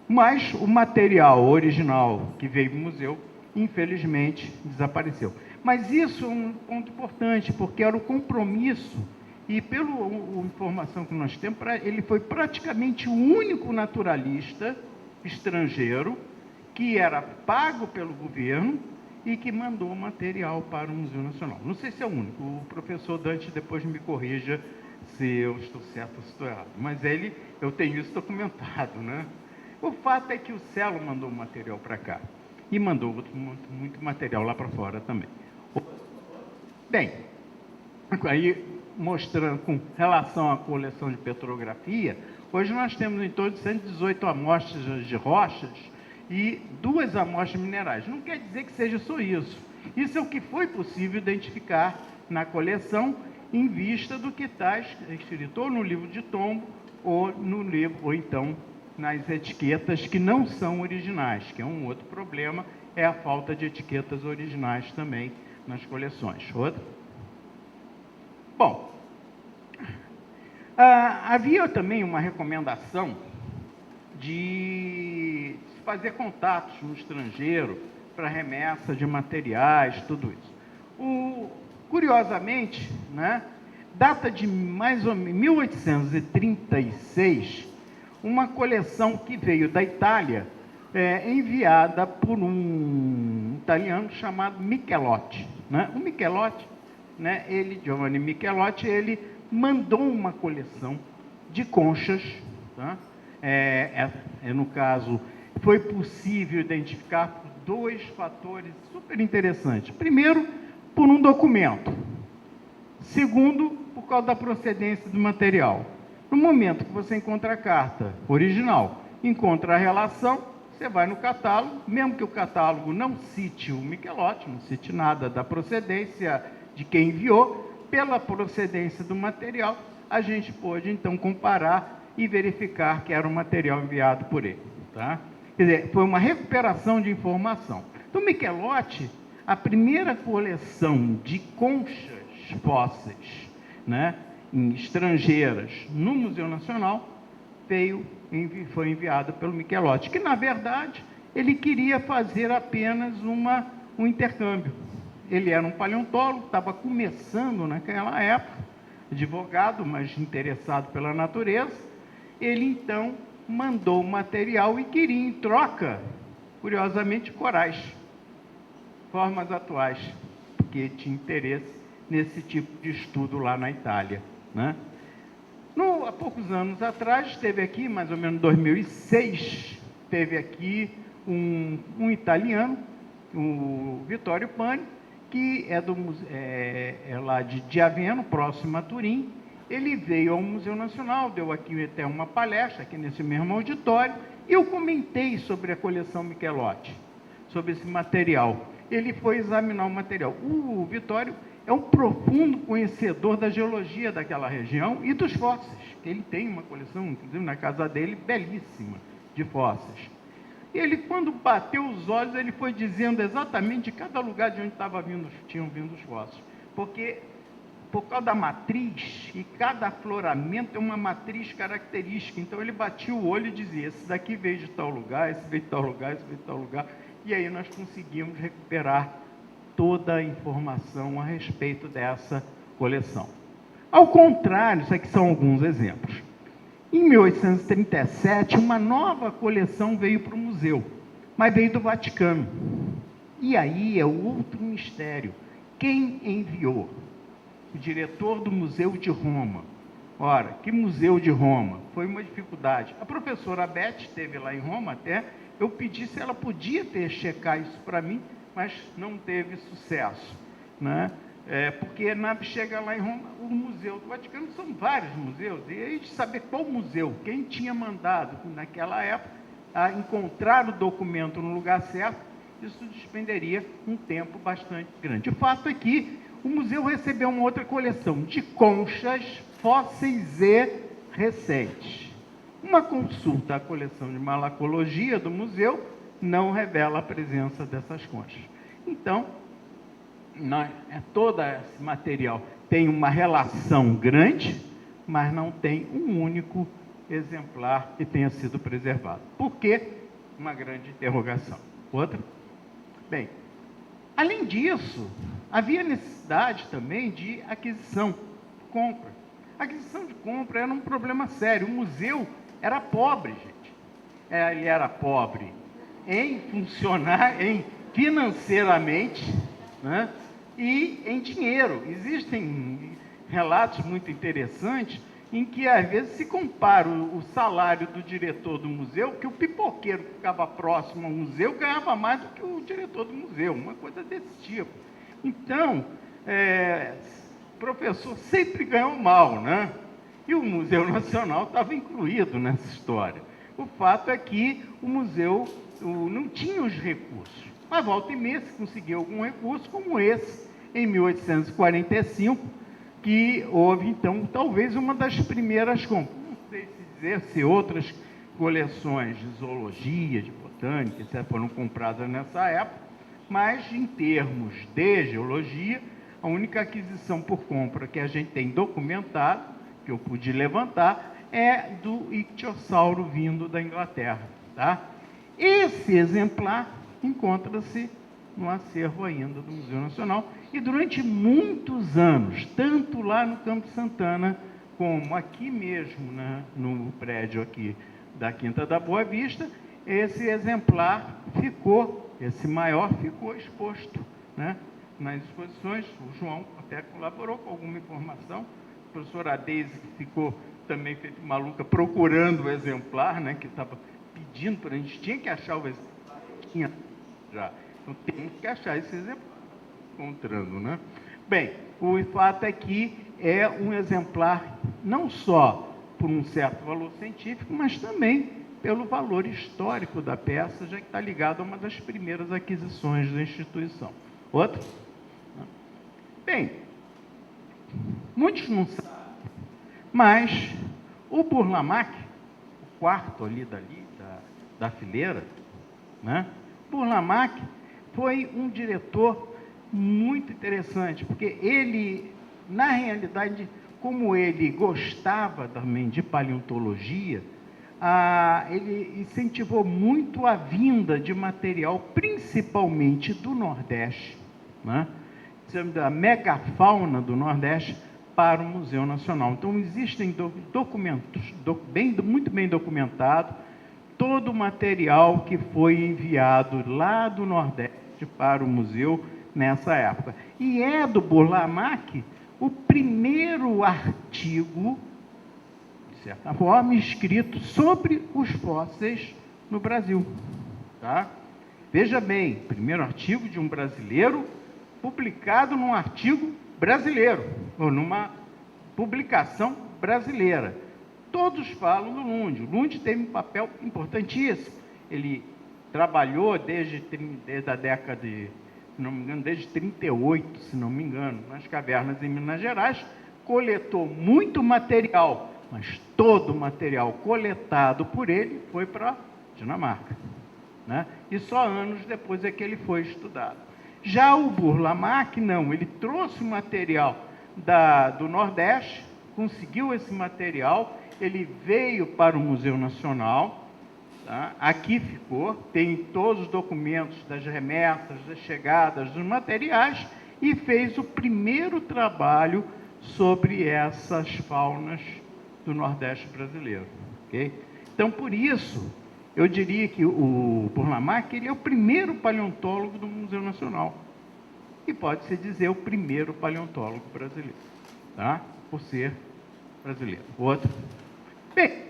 Mas o material original que veio do museu, infelizmente, desapareceu. Mas isso é um ponto importante, porque era o compromisso, e pela informação que nós temos, ele foi praticamente o único naturalista estrangeiro que era pago pelo governo e que mandou material para o Museu Nacional. Não sei se é o único, o professor Dante depois me corrija se eu estou certo ou se estou errado, mas eu tenho isso documentado, né? O fato é que o Celo mandou o material para cá e mandou muito material lá para fora também. Bem, aí mostrando com relação à coleção de petrografia, hoje nós temos em torno de 118 amostras de rochas e 2 amostras minerais. Não quer dizer que seja só isso. Isso é o que foi possível identificar na coleção em vista do que está escrito ou no livro de tombo ou no livro, ou então nas etiquetas que não são originais, que é um outro problema, é a falta de etiquetas originais também nas coleções. Outro? Bom, havia também uma recomendação de fazer contatos no estrangeiro para remessa de materiais, tudo isso. Curiosamente, né, data de mais ou menos 1836, uma coleção que veio da Itália, enviada por um italiano chamado Michelotti. Né? O Michelotti, né, Giovanni Michelotti, ele mandou uma coleção de conchas, tá? No caso, foi possível identificar por 2 fatores super interessantes. Primeiro, por um documento. Segundo, por causa da procedência do material. No momento que você encontra a carta original, encontra a relação, você vai no catálogo, mesmo que o catálogo não cite o Michelotti, não cite nada da procedência de quem enviou, pela procedência do material, a gente pôde, então, comparar e verificar que era o material enviado por ele. Tá? Quer dizer, foi uma recuperação de informação. Então, Michelotti, a primeira coleção de conchas fósseis, né, estrangeiras no Museu Nacional, foi enviada pelo Michelotti, que, na verdade, ele queria fazer apenas um intercâmbio. Ele era um paleontólogo, estava começando naquela época, advogado, mas interessado pela natureza. Ele, então, mandou o material e queria, em troca, curiosamente, corais, formas atuais, porque tinha interesse nesse tipo de estudo lá na Itália. Né? Há poucos anos atrás, esteve aqui, mais ou menos em 2006, teve aqui um italiano, o Vittorio Pani, que é lá de Aveno, próximo a Turim. Ele veio ao Museu Nacional, deu aqui até uma palestra, aqui nesse mesmo auditório, e eu comentei sobre a coleção Michelotti, sobre esse material. Ele foi examinar o material. O Vittorio é um profundo conhecedor da geologia daquela região e dos fósseis. Ele tem uma coleção, inclusive na casa dele, belíssima, de fósseis. E ele, quando bateu os olhos, ele foi dizendo exatamente de cada lugar de onde tinham vindo os fósseis. Porque, por causa da matriz, e cada afloramento é uma matriz característica. Então, ele batia o olho e dizia, esse daqui veio de tal lugar, esse veio de tal lugar, esse veio de tal lugar. E aí nós conseguimos recuperar toda a informação a respeito dessa coleção. Ao contrário, isso aqui são alguns exemplos. Em 1837, uma nova coleção veio para o museu, mas veio do Vaticano. E aí é o outro mistério. Quem enviou? O diretor do Museu de Roma. Ora, que Museu de Roma? Foi uma dificuldade. A professora Beth esteve lá em Roma até, eu pedi se ela podia checar isso para mim, mas não teve sucesso, né? Porque chega lá em Roma, o Museu do Vaticano são vários museus, e aí de saber qual museu, quem tinha mandado naquela época a encontrar o documento no lugar certo, isso despenderia um tempo bastante grande. O fato é que o museu recebeu uma outra coleção de conchas, fósseis e recentes. Uma consulta à coleção de malacologia do museu não revela a presença dessas conchas. Então, todo esse material tem uma relação grande, mas não tem um único exemplar que tenha sido preservado. Por quê? Uma grande interrogação. Outra? Bem, além disso, havia necessidade também de aquisição, compra. A aquisição de compra era um problema sério. O museu era pobre, gente. Ele era pobre em funcionar, financeiramente, né? E em dinheiro. Existem relatos muito interessantes em que, às vezes, se compara o salário do diretor do museu, que o pipoqueiro que ficava próximo ao museu ganhava mais do que o diretor do museu, uma coisa desse tipo. Então, o professor sempre ganhou mal, né? E o Museu Nacional estava incluído nessa história. O fato é que o museu não tinha os recursos, mas volta e meia se conseguiu algum recurso, como esse, em 1845, que houve, então, talvez uma das primeiras compras. Não sei se dizer se outras coleções de zoologia, de botânica, etc., foram compradas nessa época, mas, em termos de geologia, a única aquisição por compra que a gente tem documentado, que eu pude levantar, é do ictiossauro vindo da Inglaterra. Tá? Esse exemplar encontra-se no acervo ainda do Museu Nacional, e durante muitos anos, tanto lá no Campo Santana, como aqui mesmo, né, no prédio aqui da Quinta da Boa Vista, esse exemplar ficou, esse maior ficou exposto, né, nas exposições. O João até colaborou com alguma informação, a professora Deise ficou também feito maluca procurando o exemplar, né, que estava pedindo para a gente, tinha que achar o exemplar, tinha já. Então, temos que achar esse exemplar, encontrando, né? Bem, o fato é que é um exemplar não só por um certo valor científico, mas também pelo valor histórico da peça, já que está ligado a uma das primeiras aquisições da instituição. Outra? Bem, muitos não sabem, mas o Burlamaque, o quarto ali da fileira, né? Burlamaque foi um diretor muito interessante, porque ele, na realidade, como ele gostava também de paleontologia, ele incentivou muito a vinda de material, principalmente do Nordeste, né? Da megafauna do Nordeste, para o Museu Nacional. Então, existem documentos, muito bem documentados, todo o material que foi enviado lá do Nordeste para o museu nessa época. E é do Burlamaque o primeiro artigo, de certa forma, escrito sobre os fósseis no Brasil. Tá? Veja bem, primeiro artigo de um brasileiro, publicado num artigo brasileiro, ou numa publicação brasileira. Todos falam do Lund. O Lund teve um papel importantíssimo. Ele trabalhou desde a década de, se não me engano, desde 38, se não me engano, nas cavernas em Minas Gerais, coletou muito material, mas todo o material coletado por ele foi para a Dinamarca, né? E só anos depois é que ele foi estudado. Já o Burlamaque, não, ele trouxe o material do Nordeste, conseguiu esse material, ele veio para o Museu Nacional, tá? Aqui ficou, tem todos os documentos das remessas, das chegadas, dos materiais, e fez o primeiro trabalho sobre essas faunas do Nordeste brasileiro. Okay? Então, por isso, eu diria que o Burlamaque, ele é o primeiro paleontólogo do Museu Nacional. E pode-se dizer o primeiro paleontólogo brasileiro, tá? Por ser brasileiro. Outro. Bem,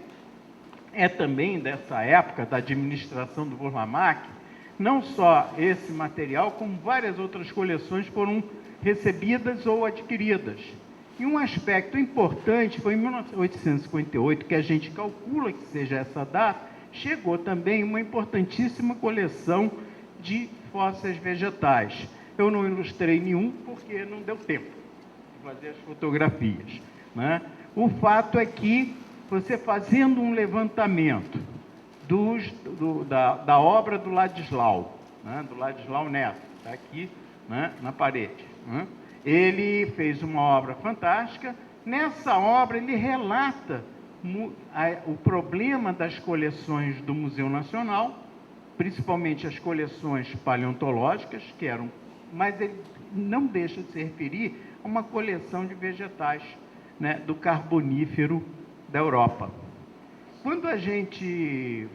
é também dessa época da administração do Burlamaque, não só esse material, como várias outras coleções foram recebidas ou adquiridas. E um aspecto importante foi em 1858, que a gente calcula que seja essa data, chegou também uma importantíssima coleção de fósseis vegetais. Eu não ilustrei nenhum porque não deu tempo de fazer as fotografias, né? O fato é que você fazendo um levantamento da obra do Ladislau, né? Do Ladislau Neto, está aqui, né? Na parede, né? Ele fez uma obra fantástica. Nessa obra, ele relata o problema das coleções do Museu Nacional, principalmente as coleções paleontológicas, mas ele não deixa de se referir a uma coleção de vegetais, né, do Carbonífero da Europa. Quando a gente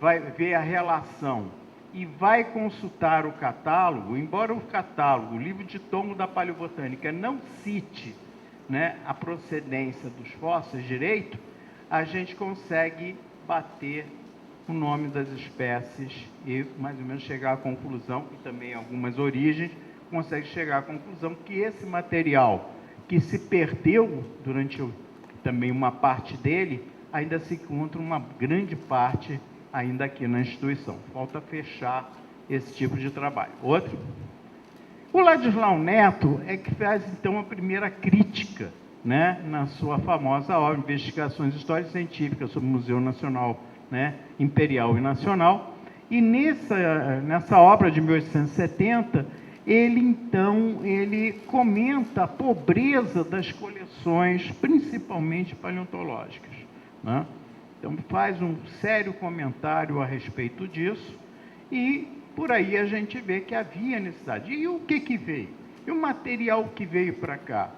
vai ver a relação e vai consultar o catálogo, embora o catálogo, o livro de tomo da Paleobotânica, não cite, né, a procedência dos fósseis direito, a gente consegue bater o nome das espécies e mais ou menos chegar à conclusão, e também algumas origens, consegue chegar à conclusão que esse material que se perdeu durante também uma parte dele, ainda se encontra uma grande parte ainda aqui na instituição. Falta fechar esse tipo de trabalho. Outro. O Ladislau Neto é que faz, então, a primeira crítica, né, na sua famosa obra, Investigações Históricas Científicas sobre o Museu Nacional, né, Imperial e Nacional. E nessa obra de 1870, ele comenta a pobreza das coleções, principalmente paleontológicas, né? Então, faz um sério comentário a respeito disso, e por aí a gente vê que havia necessidade. E o que veio? E o material que veio para cá?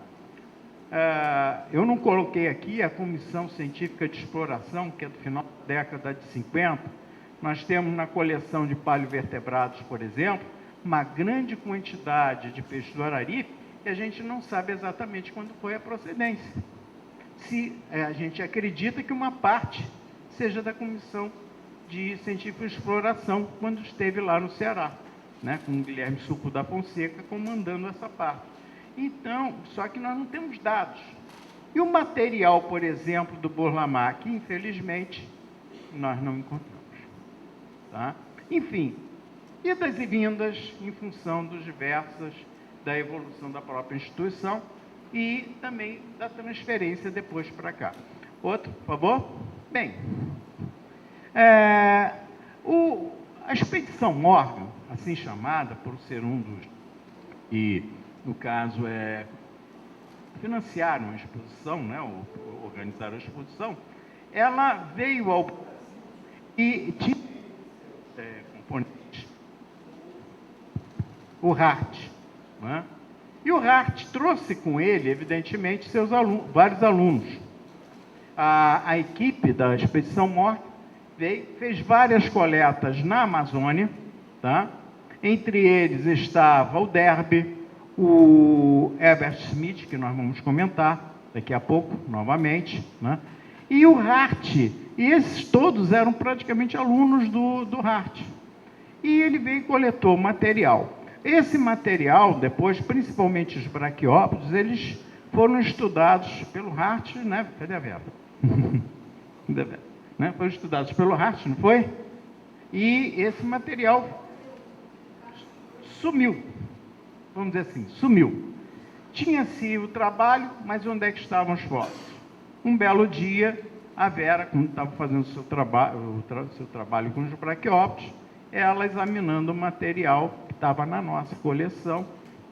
Eu não coloquei aqui a Comissão Científica de Exploração, que é do final da década de 50. Nós temos na coleção de paleovertebrados, por exemplo, uma grande quantidade de peixes do Araripe, e a gente não sabe exatamente quando foi a procedência. A gente acredita que uma parte seja da Comissão de Científica de Exploração, quando esteve lá no Ceará, né, com o Guilherme Suco da Fonseca comandando essa parte. Então, só que nós não temos dados. E o material, por exemplo, do Burlamac, infelizmente, nós não encontramos. Tá? Enfim, idas e vindas em função da evolução da própria instituição e também da transferência depois para cá. Outro, por favor? Bem, a expedição Morgan, assim chamada, por ser um dos, e no caso financiaram a exposição, né, ou organizaram a exposição, ela veio ao e tinha componentes, o Hart, né? E o Hart trouxe com ele, evidentemente, vários alunos. A equipe da expedição Morgan fez várias coletas na Amazônia, tá? Entre eles estava o Derby, o Herbert Smith, que nós vamos comentar daqui a pouco, novamente, né? E o Hart, e esses todos eram praticamente alunos do Hart. E ele veio e coletou material. Esse material, depois, principalmente os braquiópodes, eles foram estudados pelo Hart, né? Cadê a Vera? Né? Foram estudados pelo Hart, não foi? E esse material sumiu, vamos dizer assim, sumiu. Tinha-se o trabalho, mas onde é que estavam os fósseis? Um belo dia, a Vera, quando estava fazendo o seu trabalho com os braquiópodes, ela examinando o material que estava na nossa coleção,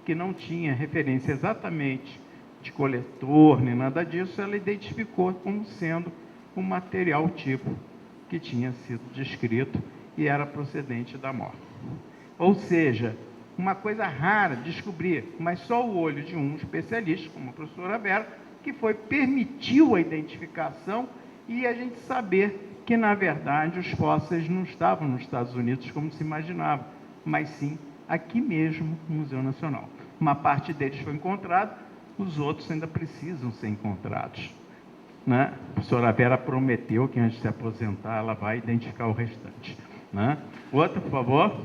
que não tinha referência exatamente de coletor, nem nada disso, ela identificou como sendo um material tipo que tinha sido descrito e era procedente da morte. Ou seja, uma coisa rara descobrir, mas só o olho de um especialista, como a professora Vera, que permitiu a identificação e a gente saber que, na verdade, os fósseis não estavam nos Estados Unidos como se imaginava, mas sim aqui mesmo no Museu Nacional. Uma parte deles foi encontrada, os outros ainda precisam ser encontrados, né? A professora Vera prometeu que antes de se aposentar ela vai identificar o restante, né? Outro, por favor,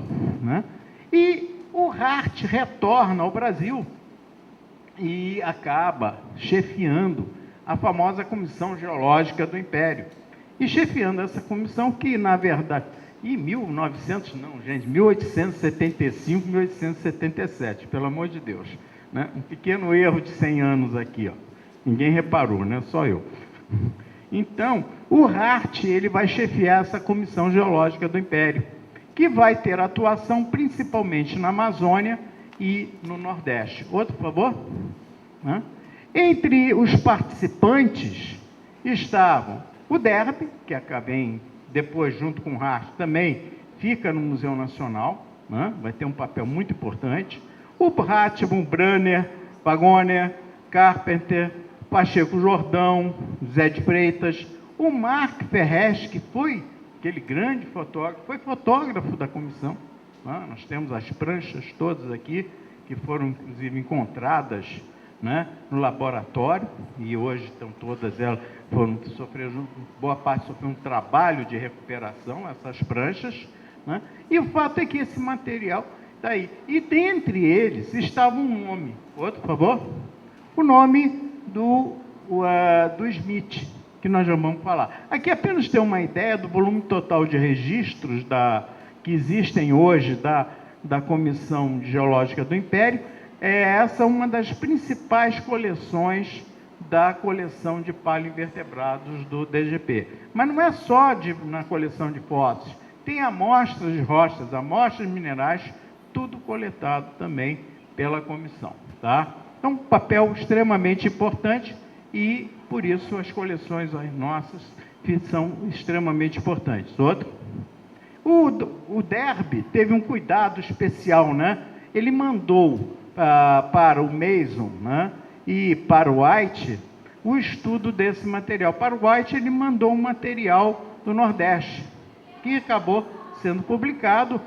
né? E o Hart retorna ao Brasil e acaba chefiando a famosa Comissão Geológica do Império. E chefiando essa comissão que, na verdade, em 1875, 1877, pelo amor de Deus, né? Um pequeno erro de 100 anos aqui, ó. Ninguém reparou, né? Só eu. Então, o Hart, ele vai chefiar essa Comissão Geológica do Império, que vai ter atuação principalmente na Amazônia e no Nordeste. Outro, por favor. Entre os participantes estavam o Derby, que acabei depois, junto com o Hart, também fica no Museu Nacional, vai ter um papel muito importante. O Ratchman, Branner, Wagner, Carpenter, Pacheco Jordão, Zé de Freitas, o Marc Ferrez, que foi aquele grande fotógrafo, foi fotógrafo da comissão. Nós temos as pranchas todas aqui, que foram inclusive encontradas, no laboratório, e hoje estão todas elas, boa parte sofreu um trabalho de recuperação, essas pranchas, e o fato é que esse material está aí. E dentre eles estava um nome, outro, por favor, o nome do Smith, que nós já vamos falar. Aqui apenas ter uma ideia do volume total de registros que existem hoje da Comissão Geológica do Império. Essa é uma das principais coleções da coleção de paleoinvertebrados do DGP. Mas não é só na coleção de fósseis, tem amostras de rochas, amostras minerais, tudo coletado também pela comissão. Tá? Então, um papel extremamente importante e, por isso, as coleções nossas são extremamente importantes. Outro. O Derby teve um cuidado especial, Ele mandou para o Mason, e para o White o estudo desse material. Para o White, ele mandou um material do Nordeste, que acabou sendo publicado,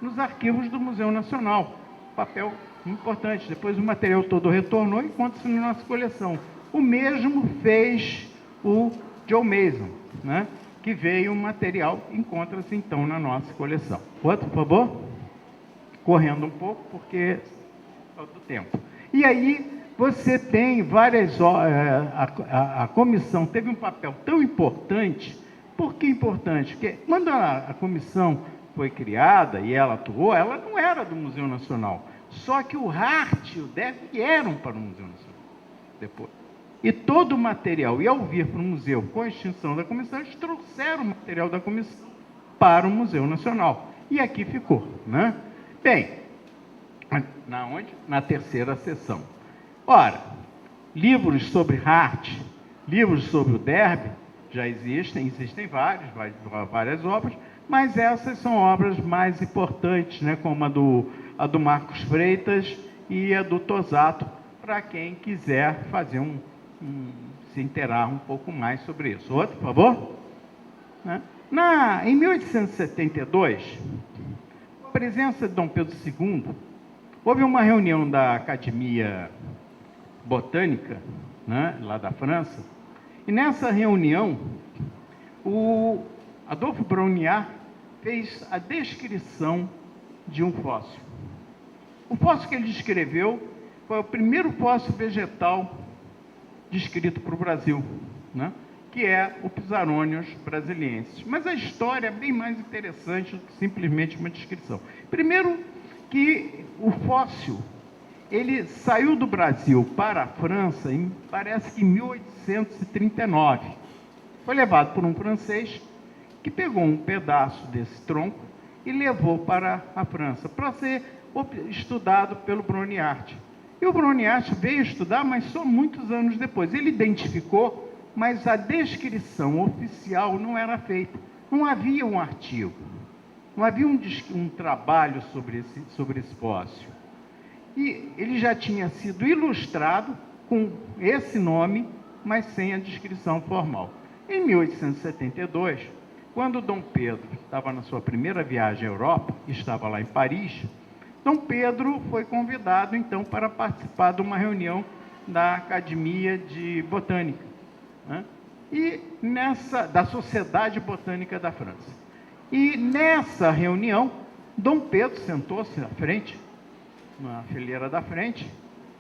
nos arquivos do Museu Nacional. Papel importante. Depois o material todo retornou e encontra-se na nossa coleção. O mesmo fez o Joe Mason, que veio o material, encontra-se então na nossa coleção. Outro, por favor? Correndo um pouco, porque é do tempo. E aí você tem várias... A comissão teve um papel tão importante. Por que importante? Porque quando a comissão foi criada e ela atuou, ela não era do Museu Nacional. Só que o Hart e o Derby eram para o Museu Nacional depois. E todo o material, e ao vir para o museu com a extinção da comissão, eles trouxeram o material da comissão para o Museu Nacional. E aqui ficou, Bem, onde? Na terceira sessão. Ora, livros sobre Hart, livros sobre o Derby, já existem várias obras, mas essas são obras mais importantes, como a do Marcos Freitas e a do Tosato, para quem quiser fazer se inteirar um pouco mais sobre isso. Outro, por favor? Em 1872, com a presença de Dom Pedro II, houve uma reunião da Academia Botânica, lá da França, e nessa reunião, o Adolphe Brongniart fez a descrição de um fóssil. O fóssil que ele descreveu foi o primeiro fóssil vegetal descrito para o Brasil, que é o Psaronius brasiliensis. Mas a história é bem mais interessante do que simplesmente uma descrição. Primeiro, que o fóssil, ele saiu do Brasil para a França, parece que em 1839. Foi levado por um francês que pegou um pedaço desse tronco e levou para a França, para ser estudado pelo Brongniart. E o Brongniart veio estudar, mas só muitos anos depois. Ele identificou, mas a descrição oficial não era feita. Não havia um artigo, não havia um trabalho sobre esse fóssil. E ele já tinha sido ilustrado com esse nome, mas sem a descrição formal. Em 1872, quando Dom Pedro estava na sua primeira viagem à Europa, estava lá em Paris, Dom Pedro foi convidado, então, para participar de uma reunião da Academia de Botânica, e da Sociedade Botânica da França. E nessa reunião, Dom Pedro sentou-se à frente, na fileira da frente,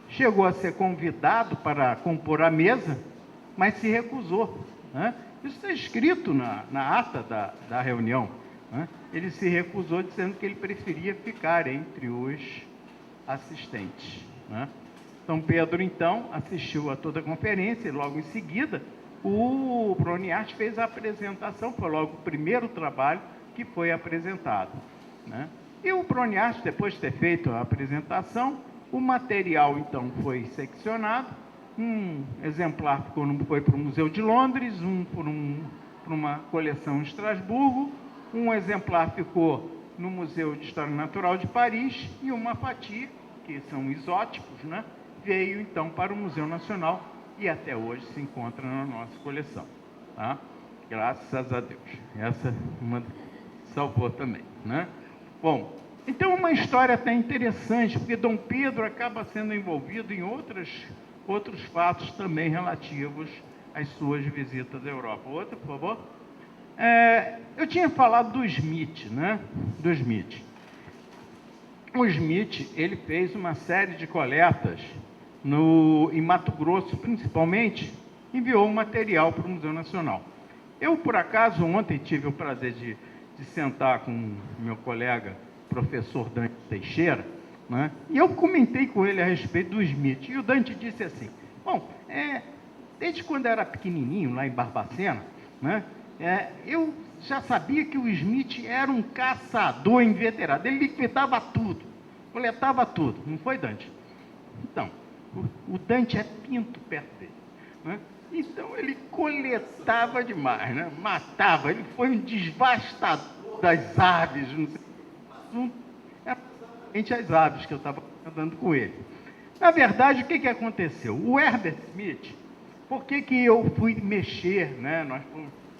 chegou a ser convidado para compor a mesa, mas se recusou. Isso está escrito na ata da reunião. Ele se recusou, dizendo que ele preferia ficar entre os assistentes. Dom Pedro, então, assistiu a toda a conferência e logo em seguida o Brongniart fez a apresentação, foi logo o primeiro trabalho que foi apresentado. E o Broniart, depois de ter feito a apresentação, o material, então, foi seccionado. Um exemplar foi para o Museu de Londres, para uma coleção em Estrasburgo, um exemplar ficou no Museu de História Natural de Paris e uma fatia, que são isótipos, né, veio, então, para o Museu Nacional e até hoje se encontra na nossa coleção. Tá? Graças a Deus. Essa uma salvou também, né? Bom, então uma história até interessante, porque Dom Pedro acaba sendo envolvido em outros fatos também relativos às suas visitas à Europa. Outra, por favor. Eu tinha falado do Smith, né? Do Smith. O Smith, ele fez uma série de coletas em Mato Grosso, principalmente, enviou um material para o Museu Nacional. Eu, por acaso, ontem tive o prazer de sentar com meu colega, professor Dante Teixeira, né? E eu comentei com ele a respeito do Smith. E o Dante disse assim, bom, desde quando eu era pequenininho, lá em Barbacena, né, eu já sabia que o Smith era um caçador inveterado. Ele liquidava tudo, coletava tudo. Não foi, Dante? Então, o Dante é pinto perto dele, né? Então, ele coletava demais, né? Matava. Ele foi um devastador das aves. Não sei. É exatamente as aves que eu estava andando com ele. Na verdade, o que aconteceu? O Herbert Smith, por que eu fui mexer, né?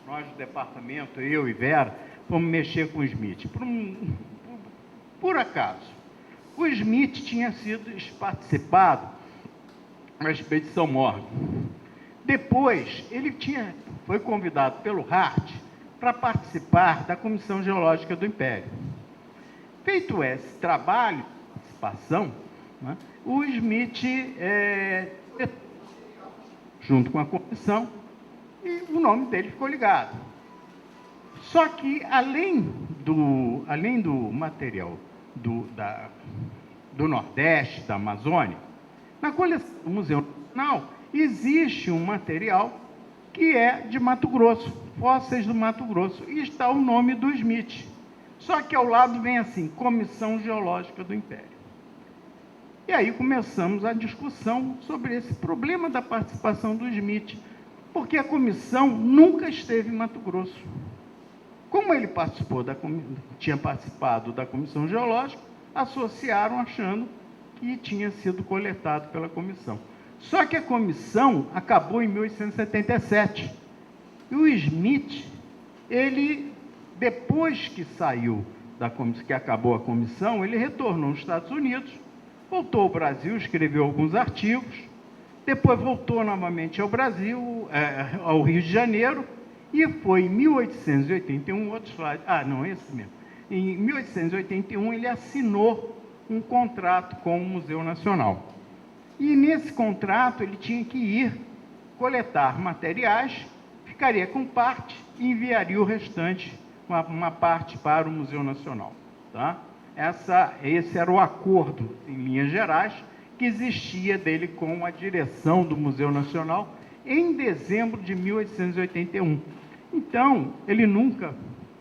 Nós do departamento, eu e Vera, fomos mexer com o Smith. Por acaso, o Smith tinha participado da expedição Morgan. Depois, ele foi convidado pelo Hart para participar da Comissão Geológica do Império. Feito esse trabalho, participação, né, o Smith, junto com a comissão, e o nome dele ficou ligado. Só que, além do material do Nordeste, da Amazônia, na coleção do Museu Nacional, existe um material que é de Mato Grosso, fósseis do Mato Grosso, e está o nome do Smith. Só que ao lado vem assim, Comissão Geológica do Império. E aí começamos a discussão sobre esse problema da participação do Smith, porque a comissão nunca esteve em Mato Grosso. Como ele tinha participado da Comissão Geológica, associaram achando que tinha sido coletado pela comissão. Só que a comissão acabou em 1877. E o Smith, ele, depois que saiu que acabou a comissão, ele retornou aos Estados Unidos, voltou ao Brasil, escreveu alguns artigos, depois voltou novamente ao Brasil, ao Rio de Janeiro, e foi em 1881, outro slide, esse mesmo. Em 1881, ele assinou um contrato com o Museu Nacional. E nesse contrato ele tinha que ir coletar materiais, ficaria com parte e enviaria o restante, uma parte para o Museu Nacional. Tá? Esse era o acordo, em linhas gerais, que existia dele com a direção do Museu Nacional em dezembro de 1881. Então, ele nunca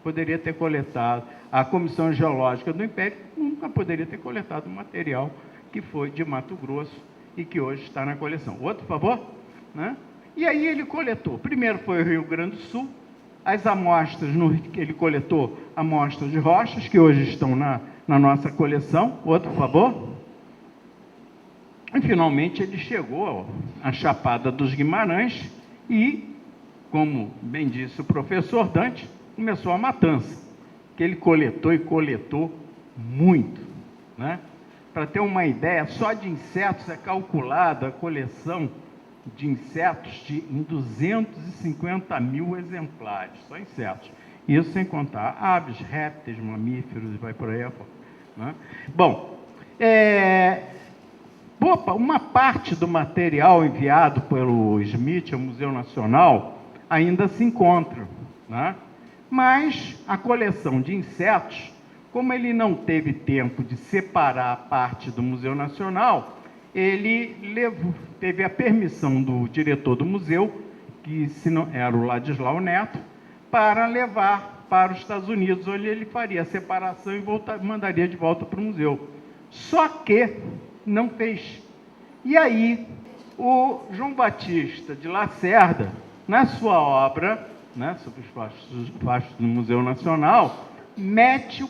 poderia ter coletado, a Comissão Geológica do Império nunca poderia ter coletado o material que foi de Mato Grosso e que hoje está na coleção. Outro, por favor? Né? E aí ele coletou, primeiro foi o Rio Grande do Sul, as amostras, ele coletou amostras de rochas, que hoje estão na nossa coleção. Outro, por favor? E, finalmente, ele chegou à Chapada dos Guimarães e, como bem disse o professor Dante, começou a matança, que ele coletou e coletou muito, né? Para ter uma ideia, só de insetos é calculada a coleção de insetos em 250 mil exemplares, só insetos. Isso sem contar aves, répteis, mamíferos e vai por aí afora, né? Bom, uma parte do material enviado pelo Smith ao Museu Nacional ainda se encontra, né? Mas a coleção de insetos, como ele não teve tempo de separar a parte do Museu Nacional, ele teve a permissão do diretor do museu, que era o Ladislau Neto, para levar para os Estados Unidos, onde ele faria a separação e mandaria de volta para o museu. Só que não fez. E aí, o João Batista de Lacerda, na sua obra, né, sobre os fastos do Museu Nacional, mete o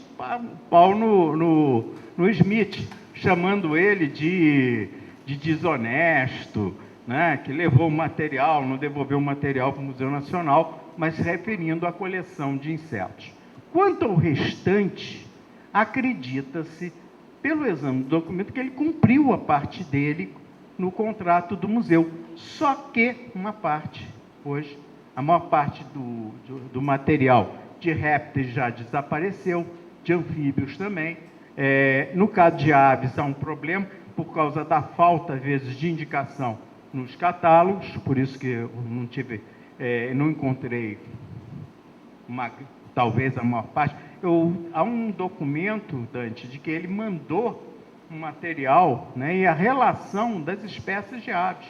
pau no Smith, chamando ele de desonesto, né, que levou o material, não devolveu o material para o Museu Nacional, mas se referindo à coleção de insetos. Quanto ao restante, acredita-se, pelo exame do documento, que ele cumpriu a parte dele no contrato do museu. Só que uma parte, hoje, a maior parte do material de répteis já desapareceu, de anfíbios também. No caso de aves, há um problema, por causa da falta, às vezes, de indicação nos catálogos, por isso que eu não encontrei talvez a maior parte. Há um documento, Dante, de que ele mandou um material, né, e a relação das espécies de aves.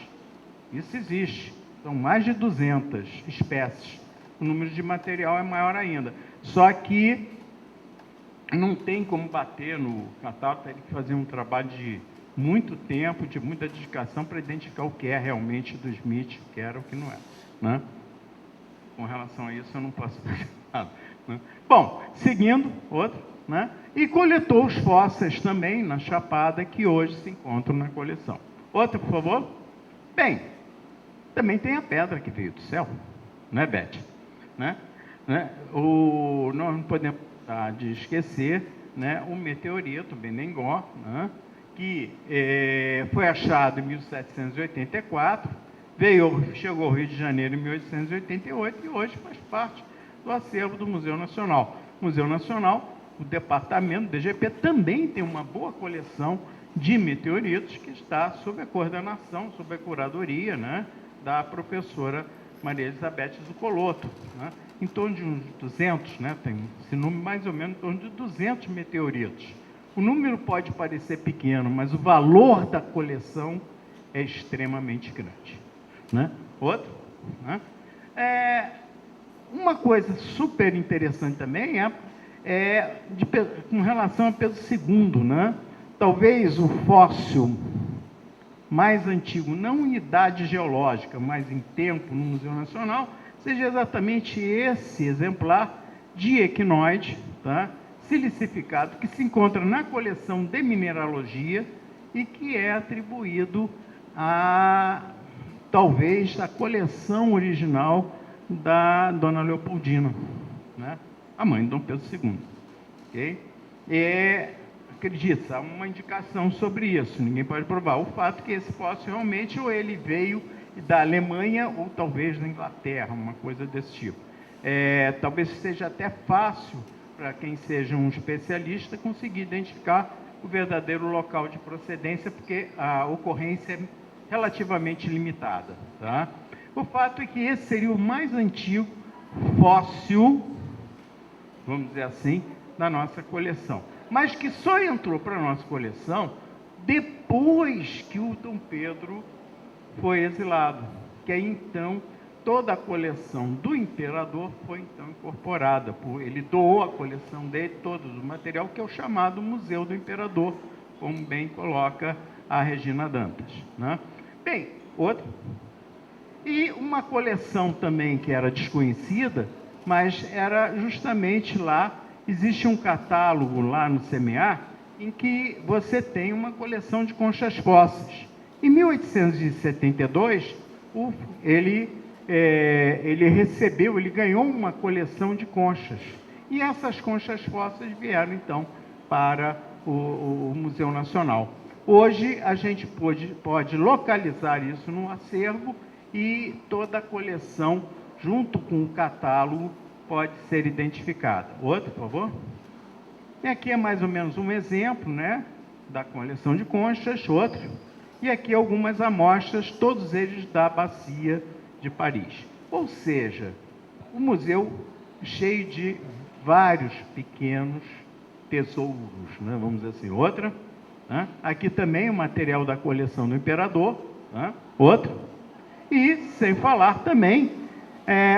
Isso existe. São mais de 200 espécies. O número de material é maior ainda. Só que não tem como bater no catálogo, tem que fazer um trabalho de muito tempo, de muita dedicação para identificar o que é realmente do Smith, o que era o que não é. Né? Com relação a isso, eu não posso fazer nada. Né? Bom, seguindo, outro, né? E coletou os fósseis também na Chapada, que hoje se encontram na coleção. Outro, por favor? Bem, também tem a pedra que veio do céu, não é, Beth? Né? Nós não podemos de esquecer, né, o meteorito Benengó, né, que foi achado em 1784, chegou ao Rio de Janeiro em 1888 e hoje faz parte do acervo do Museu Nacional. O Museu Nacional, o departamento do DGP, também tem uma boa coleção de meteoritos que está sob a coordenação, sob a curadoria, né, da professora Maria Elizabeth Zuccolotto, né, em torno de uns 200, né, tem esse número mais ou menos em torno de 200 meteoritos. O número pode parecer pequeno, mas o valor da coleção é extremamente grande. Né? Outro? Né? Uma coisa super interessante também com relação a Pedro II, né? Talvez o fóssil mais antigo, não em idade geológica, mas em tempo no Museu Nacional, seja exatamente esse exemplar de equinoide, tá? Silicificado, que se encontra na coleção de mineralogia e que é atribuído talvez, a coleção original da Dona Leopoldina, né? A mãe de Dom Pedro II. Okay? Acredita, há uma indicação sobre isso, ninguém pode provar. O fato é que esse fóssil realmente, ou ele veio da Alemanha, ou talvez da Inglaterra, uma coisa desse tipo. Talvez seja até fácil para quem seja um especialista conseguir identificar o verdadeiro local de procedência, porque a ocorrência é relativamente limitada. Tá? O fato é que esse seria o mais antigo fóssil, vamos dizer assim, da nossa coleção, mas que só entrou para a nossa coleção depois que o Dom Pedro foi exilado, que aí então toda a coleção do imperador foi então incorporada, ele doou a coleção dele, todo o material, que é o chamado Museu do Imperador, como bem coloca a Regina Dantas. Né? Bem, outro. E uma coleção também que era desconhecida, mas era justamente lá, existe um catálogo lá no CMA, em que você tem uma coleção de conchas fósseis. Em 1872, ele ganhou uma coleção de conchas. E essas conchas fósseis vieram, então, para o Museu Nacional. Hoje, a gente pode localizar isso no acervo e toda a coleção, junto com o catálogo, pode ser identificada. Outro, por favor? E aqui é mais ou menos um exemplo, né, da coleção de conchas. Outro. E aqui algumas amostras, todos eles da Bacia de Paris. Ou seja, o museu cheio de vários pequenos tesouros, né? Vamos dizer assim. Outra, né? Aqui também o material da coleção do imperador, né? Outra, e sem falar também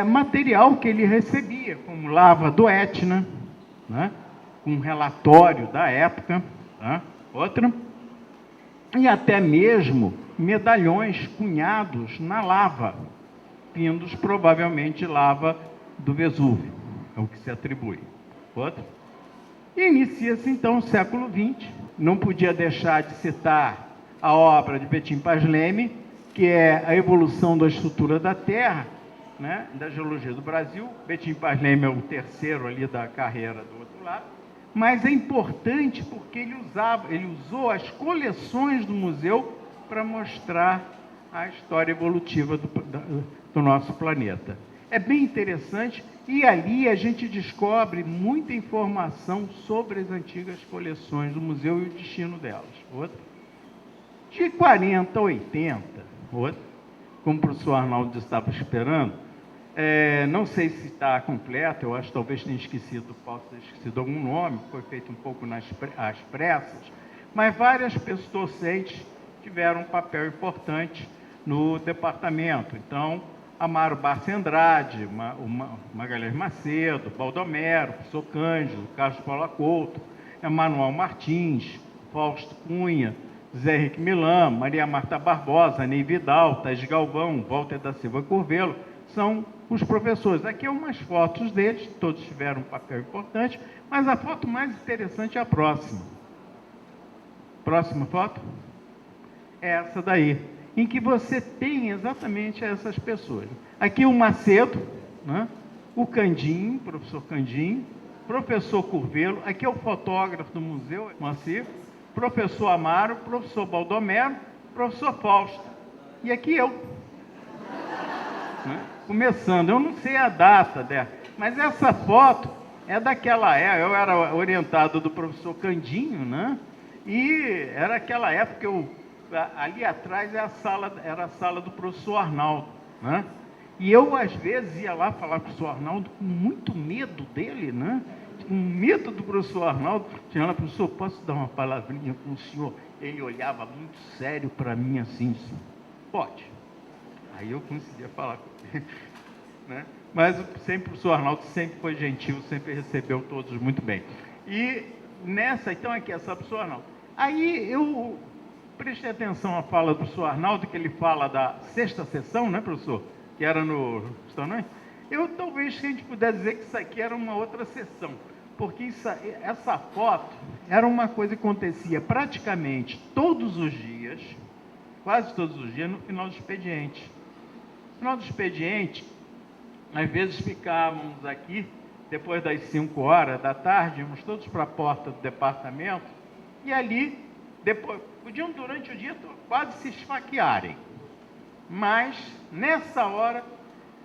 material que ele recebia, como lava do Etna, né? Um relatório da época, tá? Outra, e até mesmo medalhões cunhados na lava, vindos provavelmente de lava do Vesúvio, é o que se atribui. Outra. E inicia-se então o século XX, não podia deixar de citar a obra de Betim Paz Leme, que é a evolução da estrutura da Terra, né, da geologia do Brasil. Betim Paz Leme é o terceiro ali da carreira do outro lado, mas é importante porque ele usou as coleções do museu para mostrar a história evolutiva do nosso planeta. É bem interessante e ali a gente descobre muita informação sobre as antigas coleções do museu e o destino delas. Outra. De 40 a 80, outra, como o professor Arnaldo estava esperando, não sei se está completo, eu acho que talvez tenha esquecido, posso ter esquecido algum nome, foi feito um pouco às pressas, mas várias pessoas docentes tiveram um papel importante no departamento. Então, Amaro Barça Andrade, Magalhães Macedo, Baldomero, professor Cândido, Carlos Paula Couto, Emanuel Martins, Fausto Cunha, Zé Henrique Milan, Maria Marta Barbosa, Ney Vidal, Thais Galvão, Walter da Silva Curvelo, são os professores. Aqui umas fotos deles, todos tiveram um papel importante, mas a foto mais interessante é a próxima. Próxima foto? É essa daí, em que você tem exatamente essas pessoas. Aqui o Macedo, né? O Candinho, professor Candinho, professor Curvelo, aqui é o fotógrafo do museu, Moacir, professor Amaro, professor Baldomero, professor Fausto. E aqui eu. Né? Começando, eu não sei a data dela, mas essa foto é daquela época, eu era orientado do professor Candinho, né? E era aquela época que ali atrás era a sala do professor Arnaldo, né? E eu, às vezes, ia lá falar com o professor Arnaldo com muito medo dele, né? Com medo do professor Arnaldo. Tinha lá, professor, posso dar uma palavrinha com o senhor? Ele olhava muito sério para mim assim, pode. Aí eu conseguia falar com ele, né? Mas sempre o professor Arnaldo sempre foi gentil, sempre recebeu todos muito bem. E nessa, então, aqui, essa professor Arnaldo. Aí eu prestei atenção à fala do professor Arnaldo, que ele fala da sexta sessão, né, professor? Que era no restaurante. Talvez a gente pudesse dizer que isso aqui era uma outra sessão, porque essa foto era uma coisa que acontecia praticamente todos os dias, quase todos os dias, no final do expediente. No final do expediente, às vezes ficávamos aqui, depois das 5 horas da tarde, íamos todos para a porta do departamento, e ali, depois, podiam durante o dia quase se esfaquearem, mas nessa hora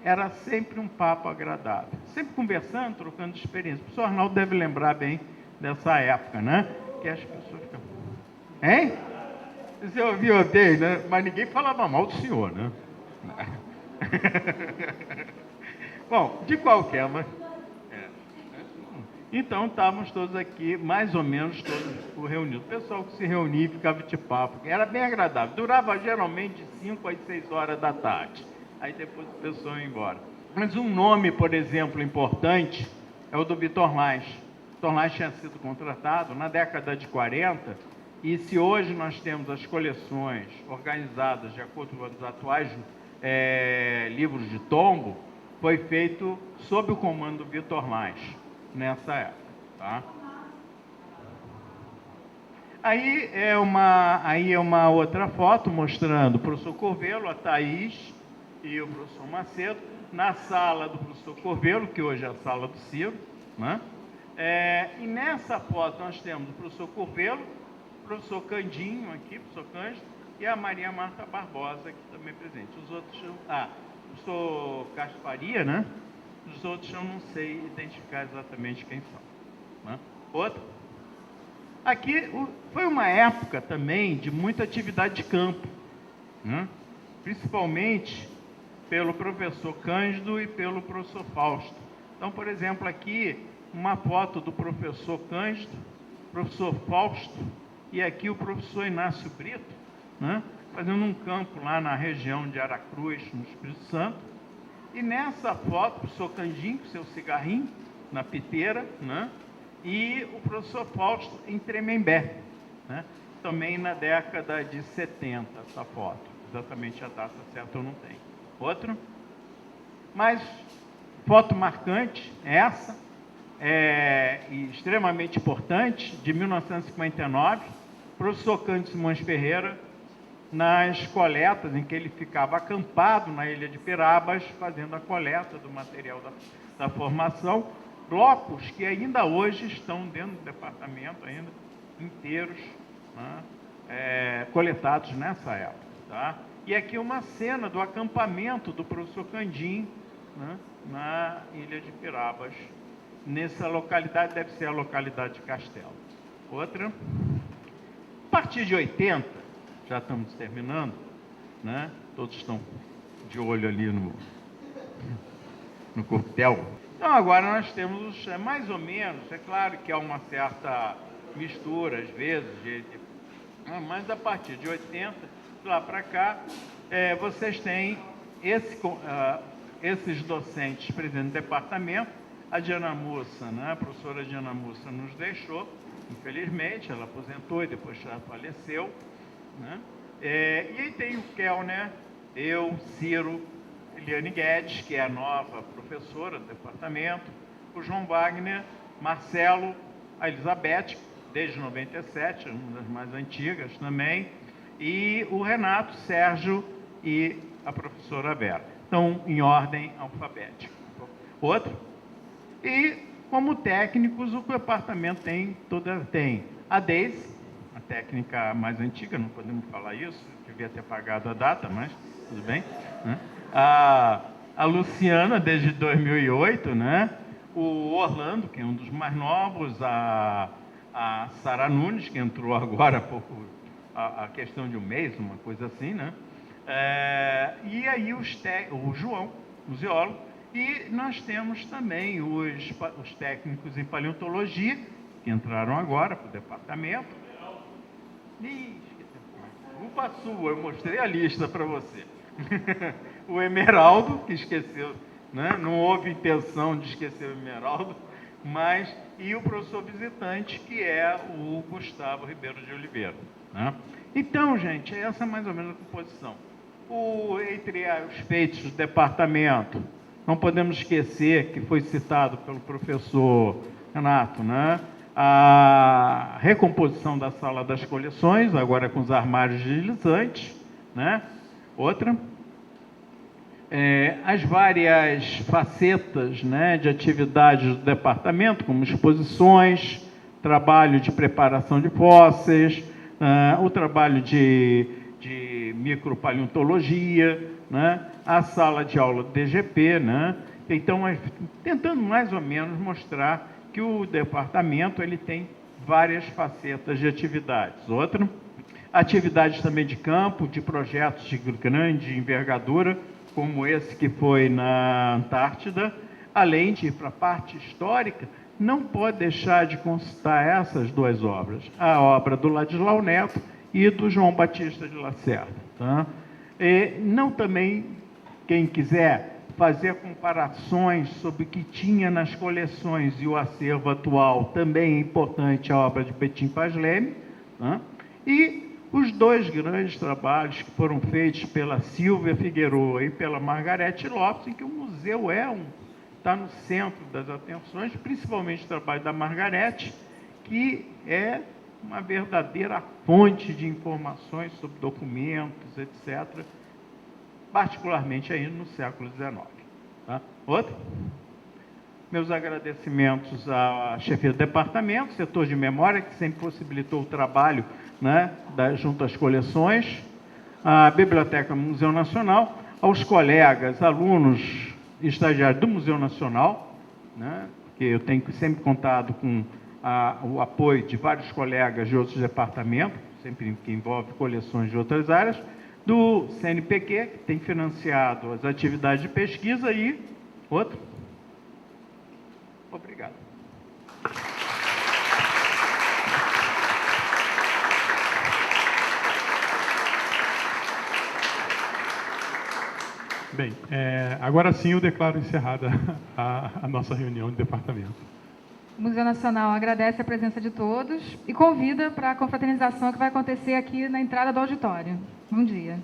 era sempre um papo agradável, sempre conversando, trocando experiência. O professor Arnaldo deve lembrar bem dessa época, né? Que as pessoas ficavam... Hein? Você ouviu bem, né? Mas ninguém falava mal do senhor, né? Bom, de qualquer maneira... Então, estávamos todos aqui, mais ou menos todos reunidos. O pessoal que se reunia e ficava de papo, era bem agradável. Durava geralmente de 5 às 6 horas da tarde. Aí depois o pessoal ia embora. Mas um nome, por exemplo, importante é o do Vitor Lage. Vitor Lage tinha sido contratado na década de 40, e se hoje nós temos as coleções organizadas de acordo com os atuais livros de tombo, foi feito sob o comando do Vitor Lage, nessa época, tá? Aí é uma outra foto mostrando o professor Curvelo, a Thaís e o professor Macedo, na sala do professor Curvelo, que hoje é a sala do Ciro, né? E nessa foto nós temos o professor Curvelo, o professor Candinho aqui, o professor Cândido, e a Maria Marta Barbosa, aqui também presente. Os outros são... o professor Castro Faria, né? Os outros eu não sei identificar exatamente quem são, né? Outro. Aqui foi uma época também de muita atividade de campo, né? Principalmente pelo professor Cândido e pelo professor Fausto. Então, por exemplo, aqui uma foto do professor Cândido, professor Fausto, e aqui o professor Inácio Brito, né? Fazendo um campo lá na região de Aracruz, no Espírito Santo. E nessa foto, o professor Candim, com seu cigarrinho, na piteira, né? E o professor Fausto em Tremembé, né? Também na década de 70, essa foto. Exatamente a data certa eu não tenho. Outro. Mas, foto marcante, essa, extremamente importante, de 1959, professor Cândido Simões Ferreira, nas coletas em que ele ficava acampado na ilha de Pirabas, fazendo a coleta do material da formação, blocos que ainda hoje estão dentro do departamento, ainda inteiros, né, coletados nessa época. Tá? E aqui uma cena do acampamento do professor Candim, né, na ilha de Pirabas. Nessa localidade, deve ser a localidade de Castelo. Outra. A partir de 80, já estamos terminando, né? Todos estão de olho ali no coquetel. Então, agora nós temos, mais ou menos, é claro que há uma certa mistura, às vezes, mas a partir de 80, de lá para cá, vocês têm esses docentes presentes no departamento. A Diana Mussa, né? A professora Diana Mussa nos deixou, infelizmente, ela aposentou e depois já faleceu, né? E aí tem o Kellner, eu, Ciro, Eliane Guedes, que é a nova professora do departamento, o João Wagner, Marcelo, a Elizabeth, desde 97, uma das mais antigas também, e o Renato, Sérgio e a professora Vera. Então, em ordem alfabética. Outro. E, como técnicos, o departamento tem a Deise, a técnica mais antiga, não podemos falar isso, devia ter pagado a data, mas tudo bem, né? A Luciana, desde 2008, né? O Orlando, que é um dos mais novos, a Sara Nunes, que entrou agora há pouco, a questão de um mês, uma coisa assim, né? E aí o João, o zoólogo, e nós temos também os técnicos em paleontologia, que entraram agora para o departamento. Culpa sua, eu mostrei a lista para você. O Emeraldo, que esqueceu, né? Não houve intenção de esquecer o Emeraldo, e o professor visitante, que é o Gustavo Ribeiro de Oliveira. Né? Então, gente, essa é mais ou menos a composição. Entre os feitos do departamento, não podemos esquecer que foi citado pelo professor Renato, né? A recomposição da sala das coleções, agora com os armários deslizantes, né? Outra. As várias facetas, né, de atividades do departamento, como exposições, trabalho de preparação de fósseis, o trabalho de micropaleontologia, né, a sala de aula do DGP, né? Então, tentando mais ou menos mostrar que o departamento ele tem várias facetas de atividades. Outra, atividades também de campo, de projetos de grande envergadura, como esse que foi na Antártida, além de ir para a parte histórica, não pode deixar de consultar essas duas obras, a obra do Ladislau Neto e do João Batista de Lacerda. Tá? Não também, quem quiser fazer comparações sobre o que tinha nas coleções e o acervo atual, também é importante a obra de Betim Paz Leme, tá? E os dois grandes trabalhos que foram feitos pela Silvia Figueroa e pela Margarete Lopes, em que o museu está no centro das atenções, principalmente o trabalho da Margarete, que é uma verdadeira fonte de informações sobre documentos, etc., particularmente ainda no século XIX. Tá? Outro. Meus agradecimentos à chefia do departamento, setor de memória, que sempre possibilitou o trabalho, né, junto às coleções, à Biblioteca Museu Nacional, aos colegas, alunos e estagiários do Museu Nacional, né, que eu tenho sempre contado com o apoio de vários colegas de outros departamentos, sempre que envolve coleções de outras áreas, do CNPq, que tem financiado as atividades de pesquisa, e outro. Obrigado. Bem, agora sim eu declaro encerrada a nossa reunião de departamento. O Museu Nacional agradece a presença de todos e convida para a confraternização que vai acontecer aqui na entrada do auditório. Bom dia.